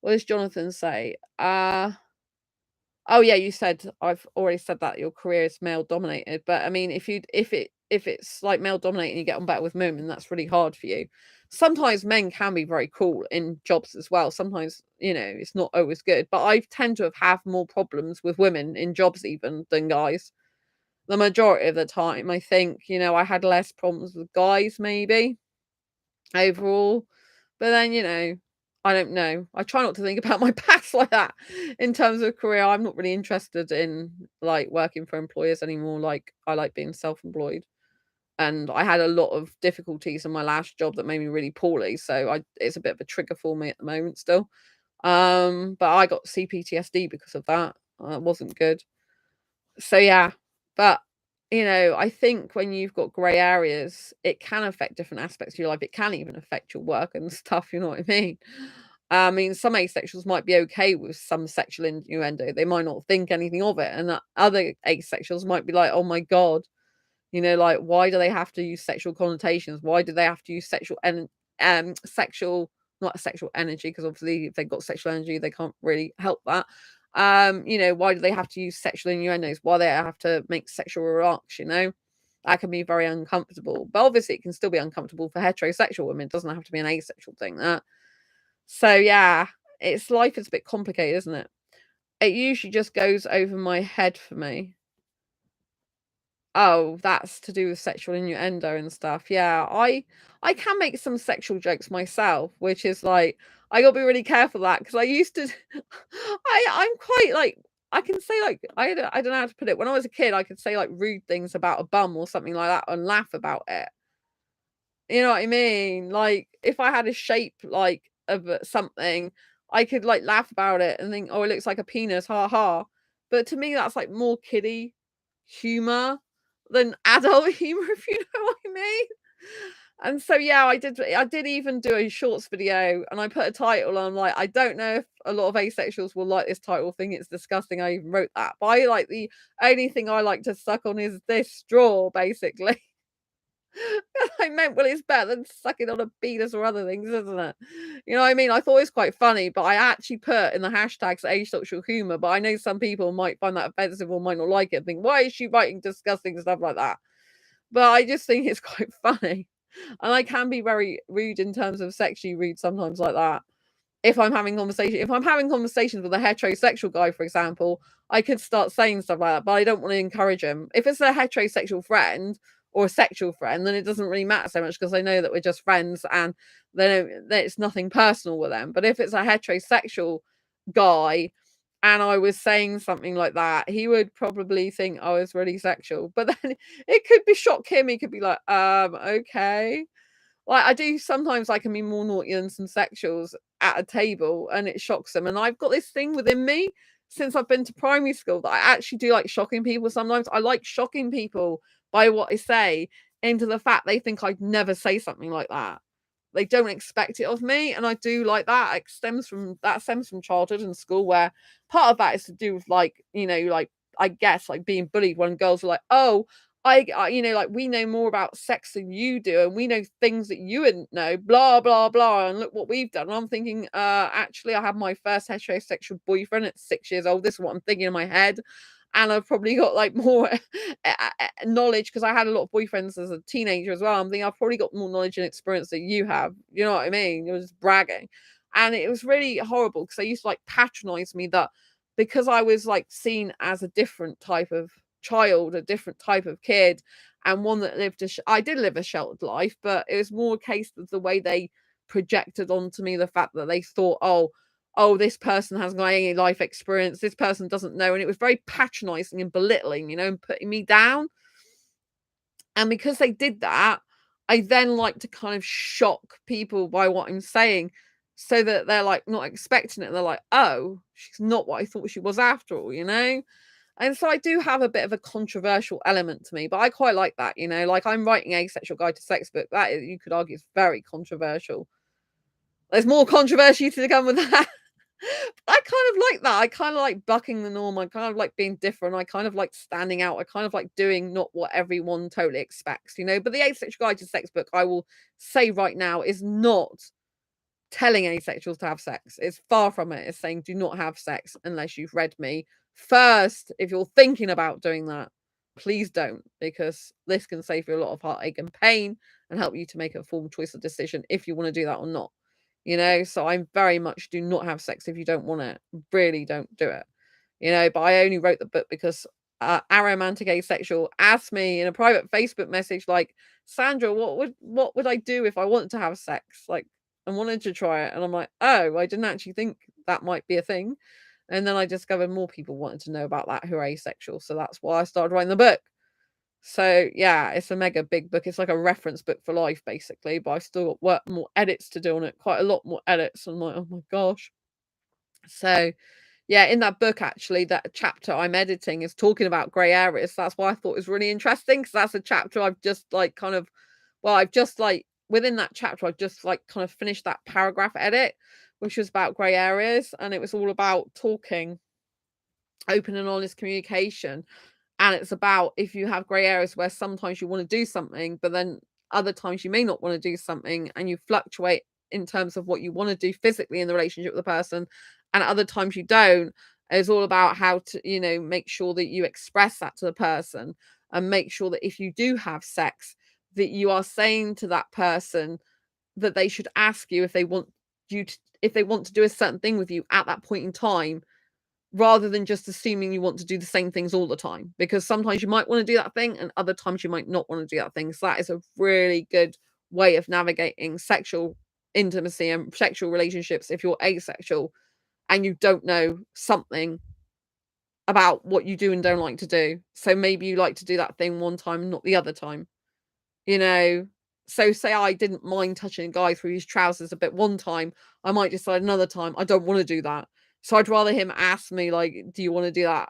what does Jonathan say? Oh yeah, you said, I've already said that your career is male dominated, but I mean, if it's like male dominated and you get on better with women, that's really hard for you. Sometimes men can be very cool in jobs as well. Sometimes, it's not always good, but I tend to have more problems with women in jobs even than guys. The majority of the time, I think, I had less problems with guys maybe overall. But then, I don't know. I try not to think about my past like that in terms of career. I'm not really interested in like working for employers anymore. Like, I like being self-employed. And I had a lot of difficulties in my last job that made me really poorly. So it's a bit of a trigger for me at the moment still. But I got CPTSD because of that. It wasn't good. So yeah, but I think when you've got grey areas, it can affect different aspects of your life. It can even affect your work and stuff, you know what I mean? I mean, some asexuals might be okay with some sexual innuendo. They might not think anything of it, and other asexuals might be like, "Oh my god," like, why do they have to use sexual connotations? Why do they have to use sexual, not sexual energy? Because obviously, if they've got sexual energy, they can't really help that. Why do they have to use sexual innuendos? Why they have to make sexual remarks? That can be very uncomfortable. But obviously, it can still be uncomfortable for heterosexual women. It doesn't have to be an asexual thing. So yeah, life is a bit complicated, isn't it? It usually just goes over my head for me. Oh, that's to do with sexual innuendo and stuff. Yeah, I can make some sexual jokes myself, which is like I gotta be really careful of that because I used to. I'm quite like I can say like I don't know how to put it. When I was a kid, I could say like rude things about a bum or something like that and laugh about it. You know what I mean? Like if I had a shape like of something, I could like laugh about it and think, oh, it looks like a penis, ha ha. But to me, that's like more kiddie humor than adult humor, if you know what I mean. And so yeah, I did even do a shorts video and I put a title on like I don't know if a lot of asexuals will like this title, think it's disgusting. I even wrote that. But I like the only thing I like to suck on is this straw, basically. I meant, well, it's better than sucking on a penis or other things, isn't it? You know what I mean? I thought it was quite funny, but I actually put in the hashtags asexual humor. But I know some people might find that offensive or might not like it and think, why is she writing disgusting stuff like that? But I just think it's quite funny. And I can be very rude in terms of sexually rude sometimes like that. If I'm having conversations with a heterosexual guy, for example, I could start saying stuff like that, but I don't want to encourage him. If it's a heterosexual friend or a sexual friend, then it doesn't really matter so much because I know that we're just friends and then it's nothing personal with them. But if it's a heterosexual guy and I was saying something like that, he would probably think I was really sexual. But then it could be shock him. He could be like, okay. Like, I do sometimes I can be more naughty than some sexuals at a table, and it shocks them, and I've got this thing within me since I've been to primary school that I actually do like shocking people sometimes. I like shocking people by what I say into the fact they think I'd never say something like that. They don't expect it of me, and I do like that. It stems from childhood and school, where part of that is to do with like, like I guess like being bullied when girls are like, "Oh, like we know more about sex than you do, and we know things that you wouldn't know, blah blah blah, and look what we've done." And I'm thinking, actually, I had my first heterosexual boyfriend at 6 years old. This is what I'm thinking in my head, and I've probably got like more knowledge because I had a lot of boyfriends as a teenager as well. I'm thinking I've probably got more knowledge and experience that you have. You know what I mean? It was bragging, and it was really horrible because they used to like patronize me that because I was like seen as a different type of child, a different type of kid, and one that I did live a sheltered life, but it was more a case of the way they projected onto me the fact that they thought, oh, this person hasn't got any life experience, this person doesn't know, and it was very patronizing and belittling, and putting me down. And because they did that, I then like to kind of shock people by what I'm saying so that they're like not expecting it. They're like, oh, she's not what I thought she was after all. And so I do have a bit of a controversial element to me, but I quite like that. Like I'm writing Asexual Guide to Sex book. That is, you could argue, is very controversial. There's more controversy to come with that. I kind of like that. I kind of like bucking the norm. I kind of like being different. I kind of like standing out. I kind of like doing not what everyone totally expects. But the Asexual Guide to Sex book, I will say right now, is not telling asexuals to have sex. It's far from it. It's saying do not have sex unless you've read me first. If you're thinking about doing that, please don't, because this can save you a lot of heartache and pain and help you to make a formal choice or decision if you want to do that or not. So I very much do not have sex if you don't want it. Really don't do it. But I only wrote the book because aromantic asexual asked me in a private Facebook message, like, Sandra, what would I do if I wanted to have sex? Like, I wanted to try it. And I'm like, oh, I didn't actually think that might be a thing. And then I discovered more people wanted to know about that who are asexual. So that's why I started writing the book. So yeah, it's a mega big book. It's like a reference book for life, basically. But I've still got more edits to do on it, quite a lot more edits. I'm like, oh my gosh. So yeah, in that book, actually, that chapter I'm editing is talking about grey areas. That's why I thought it was really interesting, because that's a chapter I've just like kind of, well, I've just like within that chapter, I've just like kind of finished that paragraph edit. which was about grey areas, and it was all about talking, open and honest communication. And it's about if you have grey areas where sometimes you want to do something, but then other times you may not want to do something, and you fluctuate in terms of what you want to do physically in the relationship with the person, and other times you don't. It's all about how to, make sure that you express that to the person, and make sure that if you do have sex, that you are saying to that person that they should ask you if they want if they want to do a certain thing with you at that point in time, rather than just assuming you want to do the same things all the time, because sometimes you might want to do that thing and other times you might not want to do that thing. So that is a really good way of navigating sexual intimacy and sexual relationships if you're asexual and you don't know something about what you do and don't like to do. So maybe you like to do that thing one time and not the other time, so say I didn't mind touching a guy through his trousers a bit one time, I might decide another time I don't want to do that. So I'd rather him ask me, like, do you want to do that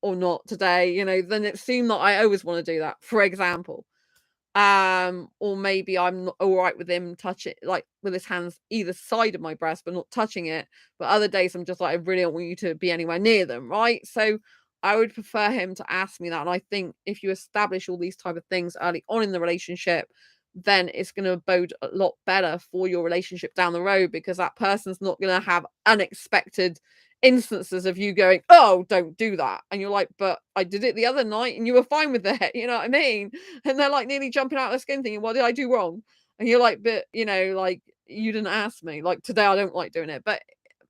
or not today, than it seem that I always want to do that, for example. Or maybe I'm not all right with him touch it, like, with his hands either side of my breast, but not touching it. But other days I'm just like, I really don't want you to be anywhere near them, right? So I would prefer him to ask me that. And I think if you establish all these type of things early on in the relationship, then it's going to bode a lot better for your relationship down the road, because that person's not going to have unexpected instances of you going, oh, don't do that. And you're like, but I did it the other night and you were fine with it. You know what I mean? And they're like nearly jumping out of their skin thinking, what did I do wrong? And you're like, but like, you didn't ask me. Like, today I don't like doing it. But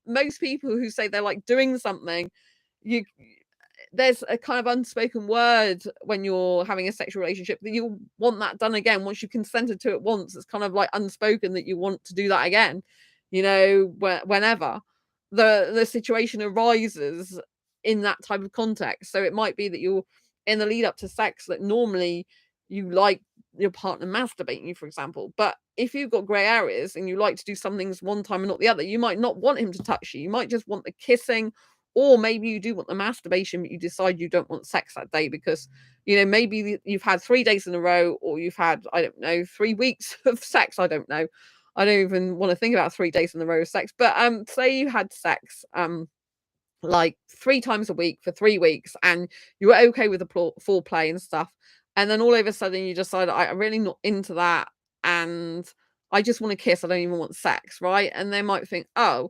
most people who say they're like doing something, you there's a kind of unspoken word when you're having a sexual relationship that you want that done again. Once you've consented to it once, it's kind of like unspoken that you want to do that again, whenever the situation arises in that type of context. So it might be that you're in the lead up to sex that normally you like your partner masturbating you, for example. But if you've got grey areas and you like to do some things one time and not the other, you might not want him to touch you. You might just want the kissing, or maybe you do want the masturbation, but you decide you don't want sex that day because, maybe you've had 3 days in a row, or you've had, I don't know, 3 weeks of sex. I don't know. I don't even want to think about 3 days in a row of sex. But say you had sex like 3 times a week for 3 weeks, and you were okay with the foreplay and stuff. And then all of a sudden you decide, I'm really not into that, and I just want to kiss. I don't even want sex, right? And they might think, oh,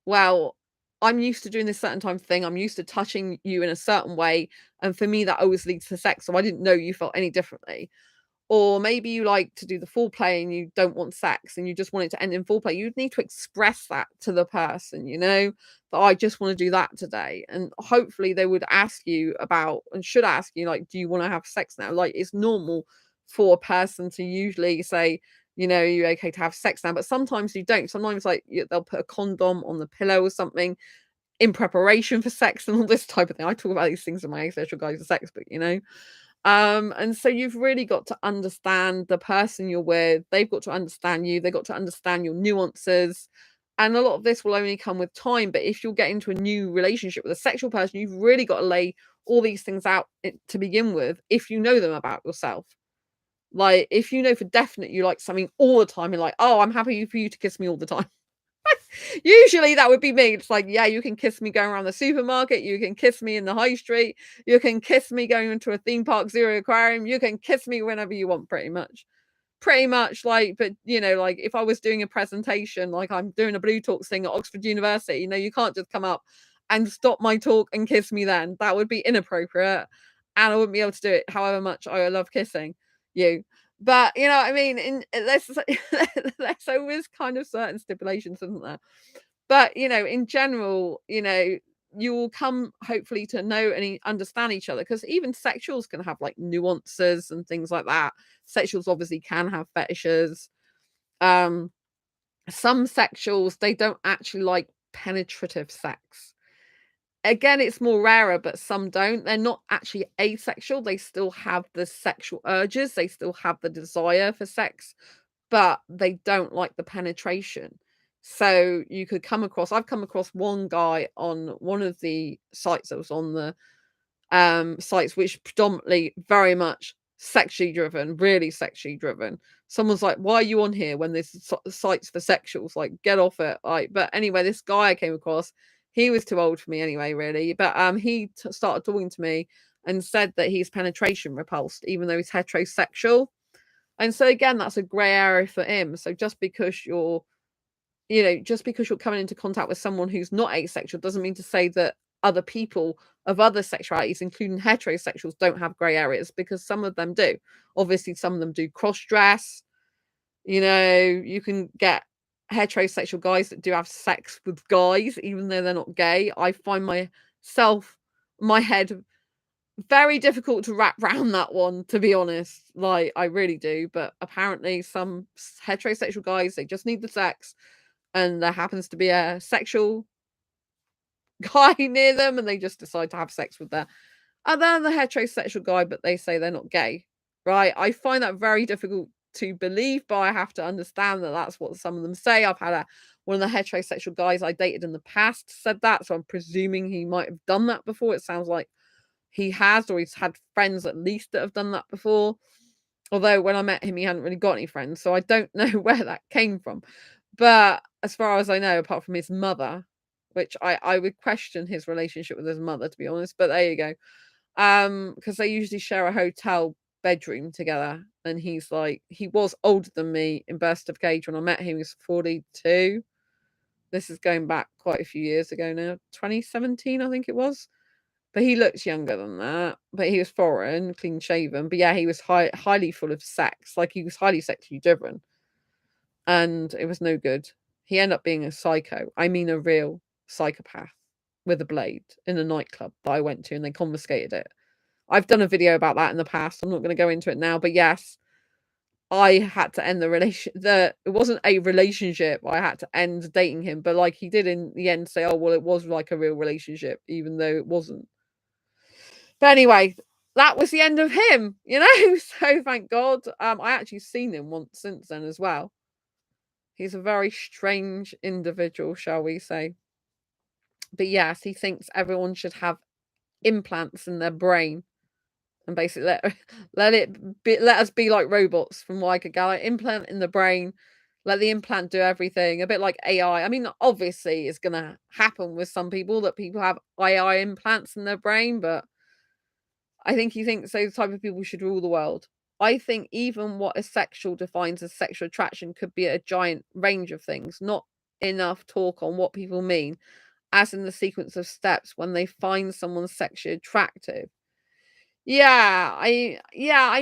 well, I'm used to doing this certain type of thing. I'm used to touching you in a certain way. And for me, that always leads to sex. So I didn't know you felt any differently. Or maybe you like to do the foreplay and you don't want sex and you just want it to end in foreplay. You'd need to express that to the person, that I just want to do that today. And hopefully they would ask you about, and should ask you, like, do you want to have sex now? Like, it's normal for a person to usually say, you're okay to have sex now, but sometimes you don't. Sometimes, like, they'll put a condom on the pillow or something in preparation for sex and all this type of thing. I talk about these things in my Asexual Guide to Sex book, and so you've really got to understand the person you're with. They've got to understand you. They've got to understand your nuances. And a lot of this will only come with time. But if you'll get into a new relationship with a sexual person, you've really got to lay all these things out to begin with, if you know them about yourself. Like, if you know for definite you like something all the time, you're like, oh, I'm happy for you to kiss me all the time. Usually that would be me. It's like, yeah, you can kiss me going around the supermarket. You can kiss me in the high street. You can kiss me going into a theme park, Zero Aquarium. You can kiss me whenever you want, pretty much. Pretty much, like, but, like, if I was doing a presentation, like I'm doing a Blue Talks thing at Oxford University, you can't just come up and stop my talk and kiss me then. That would be inappropriate. And I wouldn't be able to do it however much I love kissing you. But you know what I mean? There's always kind of certain stipulations, isn't there? But in general, you will come hopefully to know and understand each other, because even sexuals can have like nuances and things like that. Sexuals obviously can have fetishes. Some sexuals, they don't actually like penetrative sex. Again, it's more rarer, but some don't. They're not actually asexual. They still have the sexual urges. They still have the desire for sex, but they don't like the penetration. So I've come across one guy on one of the sites that was on the sites, which predominantly very much sexually driven, really sexually driven. Someone's like, why are you on here when there's sites for sexuals? Like, get off it. Like, but anyway, this guy I came across, he was too old for me anyway, really. But he started talking to me and said that he's penetration repulsed, even though he's heterosexual. And so again, that's a grey area for him. So just because you're coming into contact with someone who's not asexual doesn't mean to say that other people of other sexualities, including heterosexuals, don't have grey areas, because some of them do. Obviously, some of them do cross-dress. You can get heterosexual guys that do have sex with guys, even though they're not gay. I find my head very difficult to wrap around that one, to be honest. Like, I really do. But apparently some heterosexual guys, they just need the sex, and there happens to be a sexual guy near them, and they just decide to have sex with their other heterosexual guy, but they say they're not gay, right? I find that very difficult to believe, but I have to understand that that's what some of them say. I've had one of the heterosexual guys I dated in the past said that, so I'm presuming he might have done that before. It sounds like he has, or he's had friends at least that have done that before. Although when I met him, he hadn't really got any friends, so I don't know where that came from. But as far as I know, apart from his mother, which I would question his relationship with his mother, to be honest, but there you go. Because they usually share a hotel bedroom together, and he was older than me in birth certificate when I met him. He was 42. This is going back quite a few years ago now, 2017, I think it was. But he looks younger than that. But he was foreign, clean shaven. But yeah, he was highly full of sex. Like, he was highly sexually driven. And it was no good. He ended up being a psycho. I mean, a real psychopath with a blade in a nightclub that I went to, and they confiscated it. I've done a video about that in the past. I'm not going to go into it now. But yes, I had to end the it wasn't a relationship. I had to end dating him. But like, he did in the end say, oh, well, it was like a real relationship, even though it wasn't. But anyway, that was the end of him, so thank God. I actually seen him once since then as well. He's a very strange individual, shall we say. But yes, he thinks everyone should have implants in their brain, and basically let us be like robots, from what I could gather. Implant in the brain, let the implant do everything, a bit like AI. I mean, obviously it's going to happen with some people that people have AI implants in their brain, but I think he thinks those type of people should rule the world. I think even what asexual defines as sexual attraction could be a giant range of things, not enough talk on what people mean, as in the sequence of steps when they find someone sexually attractive. I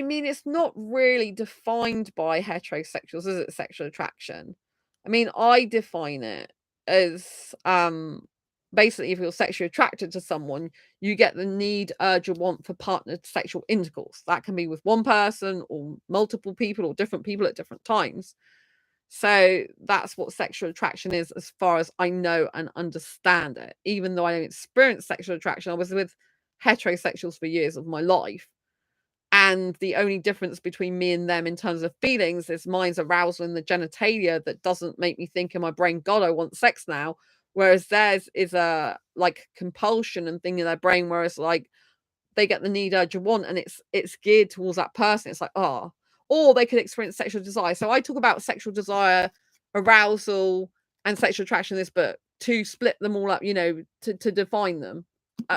mean, it's not really defined by heterosexuals, is it, sexual attraction? I mean, I define it as basically, if you're sexually attracted to someone, you get the need, urge, or want for partnered sexual intercourse. That can be with one person or multiple people or different people at different times. So that's what sexual attraction is, as far as I know and understand it. Even though I don't experience sexual attraction, I was with heterosexuals for years of my life. And the only difference between me and them in terms of feelings is mine's arousal in the genitalia that doesn't make me think in my brain, God, I want sex now. Whereas theirs is a like compulsion and thing in their brain, whereas like they get the need, urge, and want, and it's geared towards that person. It's like, oh, or they could experience sexual desire. So I talk about sexual desire, arousal, and sexual attraction in this book to split them all up, to define them.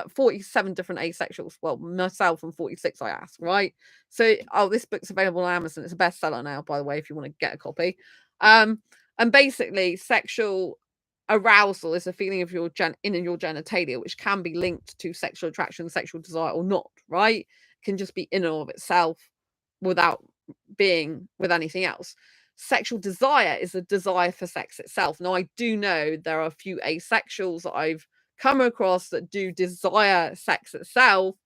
47 different asexuals. Well, myself and 46, I ask, right? So, this book's available on Amazon. It's a bestseller now, by the way, if you want to get a copy. And basically, sexual arousal is a feeling of your in your genitalia, which can be linked to sexual attraction, sexual desire, or not, right? It can just be in and of itself without being with anything else. Sexual desire is a desire for sex itself. Now, I do know there are a few asexuals that I've come across that do desire sex itself,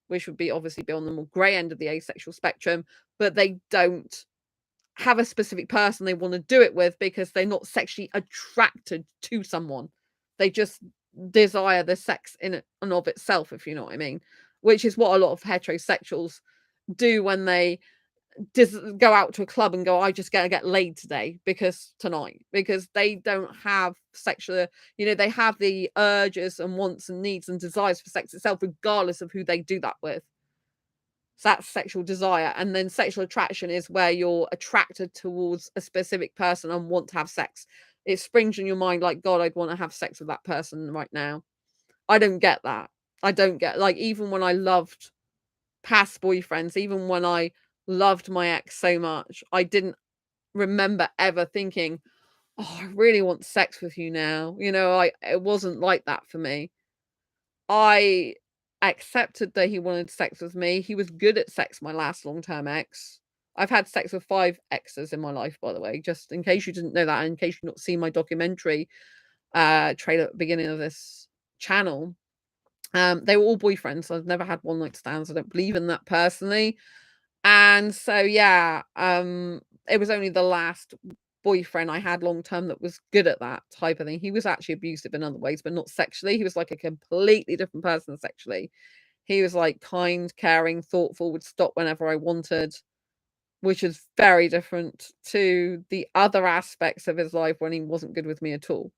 which would be obviously be on the more grey end of the asexual spectrum, but they don't have a specific person they want to do it with because they're not sexually attracted to someone. They just desire the sex in and of itself, if you know what I mean, which is what a lot of heterosexuals do when they go out to a club and go, I just gotta get laid today because they don't have sexual, they have the urges and wants and needs and desires for sex itself, regardless of who they do that with. So that's sexual desire. And then sexual attraction is where you're attracted towards a specific person and want to have sex. It springs in your mind like, God, I'd want to have sex with that person right now. I don't get that. I don't get, like, even when I loved past boyfriends, even when I loved my ex so much, I didn't remember ever thinking, oh, I really want sex with you now. It wasn't like that for me. I accepted that he wanted sex with me. He was good at sex, my last long-term ex. I've had sex with 5 exes in my life, by the way, just in case you didn't know that, in case you've not seen my documentary trailer at the beginning of this channel. They were all boyfriends. So I've never had one night stands. I don't believe in that personally. And so, yeah, it was only the last boyfriend I had long term that was good at that type of thing. He was actually abusive in other ways, but not sexually. He was like a completely different person sexually. He was like kind, caring, thoughtful, would stop whenever I wanted, which is very different to the other aspects of his life when he wasn't good with me at all.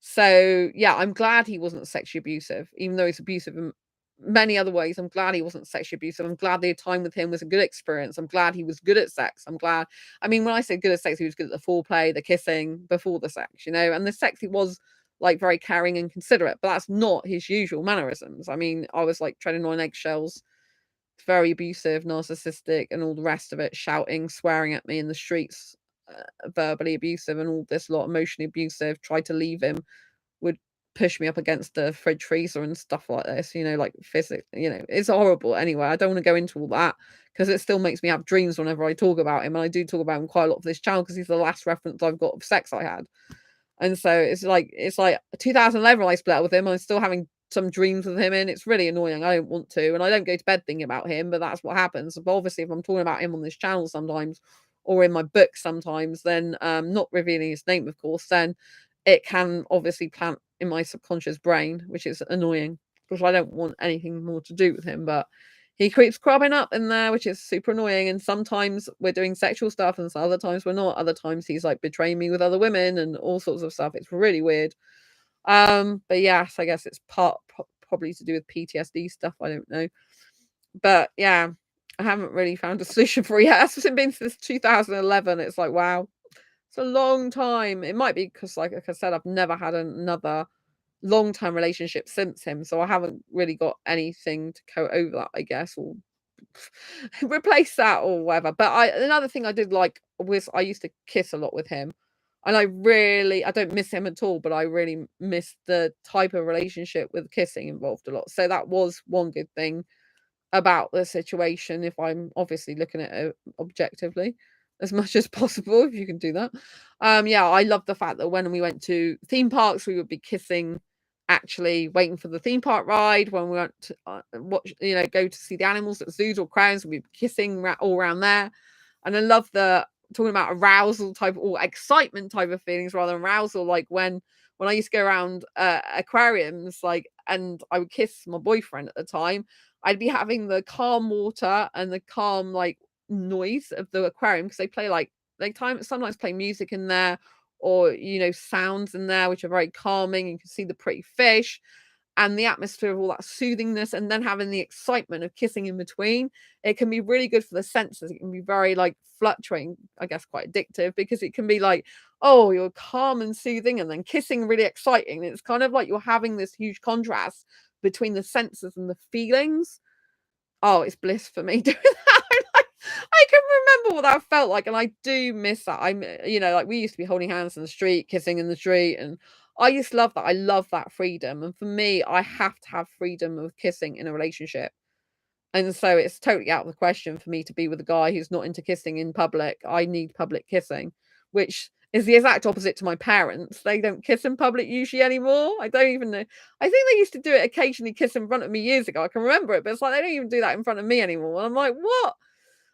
So, yeah, I'm glad he wasn't sexually abusive, even though he's abusive in many other ways. I'm glad he wasn't sexually abusive. I'm glad the time with him was a good experience. I'm glad he was good at sex. I'm glad. I mean, when I say good at sex, he was good at the foreplay, the kissing before the sex, and the sex he was like very caring and considerate, but that's not his usual mannerisms. I mean, I was like treading on eggshells, very abusive, narcissistic, and all the rest of it, shouting, swearing at me in the streets, verbally abusive, and all this lot, emotionally abusive, tried to leave him, would push me up against the fridge freezer and stuff like this, like physically, it's horrible. Anyway, I don't want to go into all that because it still makes me have dreams whenever I talk about him. And I do talk about him quite a lot for this channel because he's the last reference I've got of sex I had. And so it's like 2011 I split up with him. I'm still having some dreams with him and it's really annoying. I don't want to, and I don't go to bed thinking about him, but that's what happens. But obviously if I'm talking about him on this channel sometimes or in my book sometimes, then not revealing his name, of course, then it can obviously plant in my subconscious brain, which is annoying because I don't want anything more to do with him. But he keeps crubbing up in there, which is super annoying. And sometimes we're doing sexual stuff, and other times we're not. Other times he's like betraying me with other women and all sorts of stuff. It's really weird. But yes, I guess it's probably to do with PTSD stuff. I don't know. But yeah, I haven't really found a solution for it yet. It's been since 2011. It's like, wow, it's a long time. It might be because, like I said, I've never had another long-term relationship since him, so I haven't really got anything to go over that, I guess, or replace that or whatever. But another thing I did like was I used to kiss a lot with him, and I don't miss him at all, but I really miss the type of relationship with kissing involved a lot. So that was one good thing about the situation, if I'm obviously looking at it objectively as much as possible, if you can do that. Yeah, I love the fact that when we went to theme parks, we would be kissing, actually waiting for the theme park ride. When we went to watch, go to see the animals at zoos or crowns, we'd be kissing all around there. And I love the talking about arousal type or excitement type of feelings rather than arousal, like when I used to go around aquariums, like, and I would kiss my boyfriend at the time, I'd be having the calm water and the calm like noise of the aquarium because they play like sometimes play music in there or sounds in there which are very calming. You can see the pretty fish and the atmosphere of all that soothingness, and then having the excitement of kissing in between. It can be really good for the senses. It can be very like fluctuating, I guess quite addictive, because it can be like, oh, you're calm and soothing and then kissing really exciting. It's kind of like you're having this huge contrast between the senses and the feelings. Oh, it's bliss for me doing that. I can remember what that felt like, and I do miss that. Like we used to be holding hands in the street, kissing in the street, and I used to love that. I love that freedom, and for me, I have to have freedom of kissing in a relationship. And so it's totally out of the question for me to be with a guy who's not into kissing in public. I need public kissing, which is the exact opposite to my parents. They don't kiss in public usually anymore. I don't even know. I think they used to do it occasionally, kiss in front of me years ago. I can remember it, but it's like they don't even do that in front of me anymore. And I'm like, what?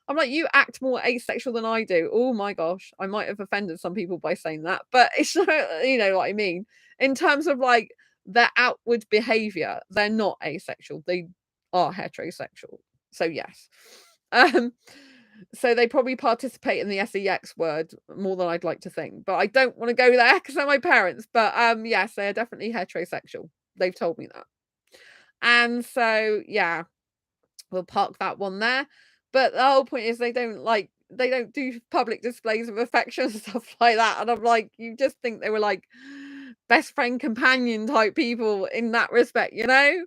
I'm like, you act more asexual than I do. Oh my gosh, I might have offended some people by saying that, but it's you know what I mean. In terms of like their outward behavior, they're not asexual. They are heterosexual. So yes. Um, so they probably participate in the sex word more than I'd like to think, but I don't want to go there because they're my parents. But yes, they are definitely heterosexual. They've told me that. And so yeah, we'll park that one there. But the whole point is they don't do public displays of affection and stuff like that. And I'm like, you just think they were like best friend companion type people in that respect, you know?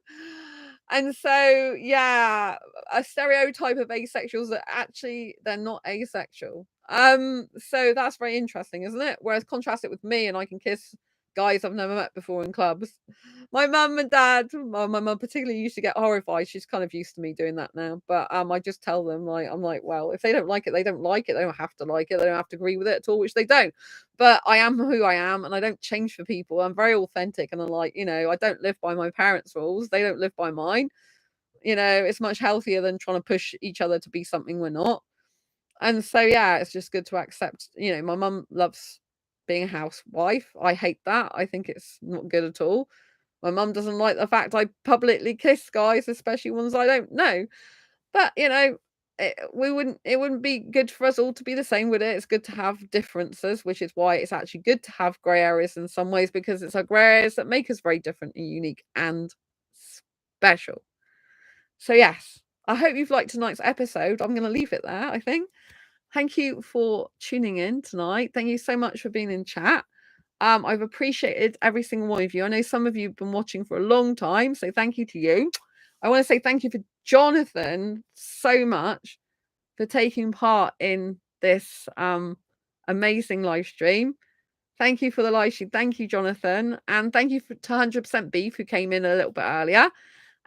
And so yeah, a stereotype of asexuals that actually they're not asexual. So that's very interesting, isn't it? Whereas contrast it with me and I can kiss guys I've never met before in clubs. My mum and dad, well, my mum particularly used to get horrified. She's kind of used to me doing that now. But I just tell them, like, I'm like, well, if they don't like it, they don't like it. They don't have to like it. They don't have to agree with it at all, which they don't. But I am who I am and I don't change for people. I'm very authentic and I'm like, I don't live by my parents' rules. They don't live by mine. It's much healthier than trying to push each other to be something we're not. And so yeah, it's just good to accept, my mum loves being a housewife. I hate that. I think it's not good at all. My mum doesn't like the fact I publicly kiss guys, especially ones I don't know. But it wouldn't be good for us all to be the same, would it? It's good to have differences, which is why it's actually good to have grey areas in some ways, because it's our grey areas that make us very different and unique and special. So yes, I hope you've liked tonight's episode. I'm going to leave it there, I think. Thank you for tuning in tonight. Thank you so much for being in chat. I've appreciated every single one of you. I know some of you have been watching for a long time, so thank you to you. I want to say thank you for Jonathan so much for taking part in this amazing live stream. Thank you for the live stream. Thank you, Jonathan. And thank you to 100% Beef, who came in a little bit earlier.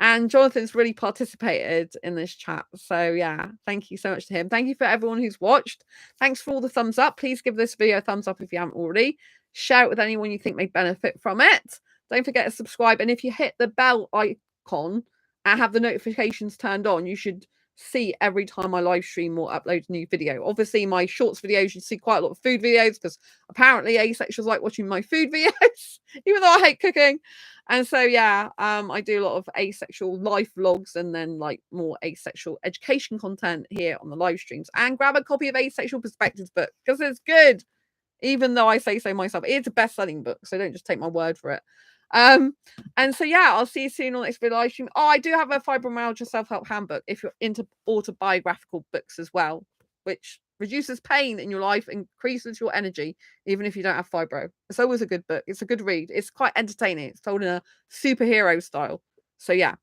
And Jonathan's really participated in this chat. So yeah, thank you so much to him. Thank you for everyone who's watched. Thanks for all the thumbs up. Please give this video a thumbs up if you haven't already. Share it with anyone you think may benefit from it. Don't forget to subscribe. And if you hit the bell icon and have the notifications turned on, you should see every time I live stream or upload a new video. Obviously, my shorts videos, you see quite a lot of food videos because apparently asexuals like watching my food videos, even though I hate cooking. And so yeah, I do a lot of asexual life vlogs and then like more asexual education content here on the live streams. And grab a copy of Asexual Perspectives book because it's good, even though I say so myself. It's a best-selling book, so don't just take my word for it. And so yeah, I'll see you soon on the next video live stream. Oh, I do have a fibromyalgia self-help handbook if you're into autobiographical books as well, which reduces pain in your life, increases your energy, even if you don't have fibro. It's always a good book. It's a good read. It's quite entertaining. It's told in a superhero style. So yeah,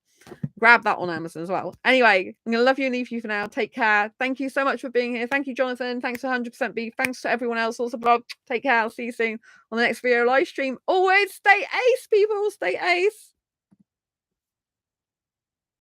grab that on Amazon as well. Anyway, I'm going to love you and leave you for now. Take care. Thank you so much for being here. Thank you, Jonathan. Thanks to 100% Beef. Thanks to everyone else. Also, blog. Take care. I'll see you soon on the next video live stream. Always stay ace, people. Stay ace.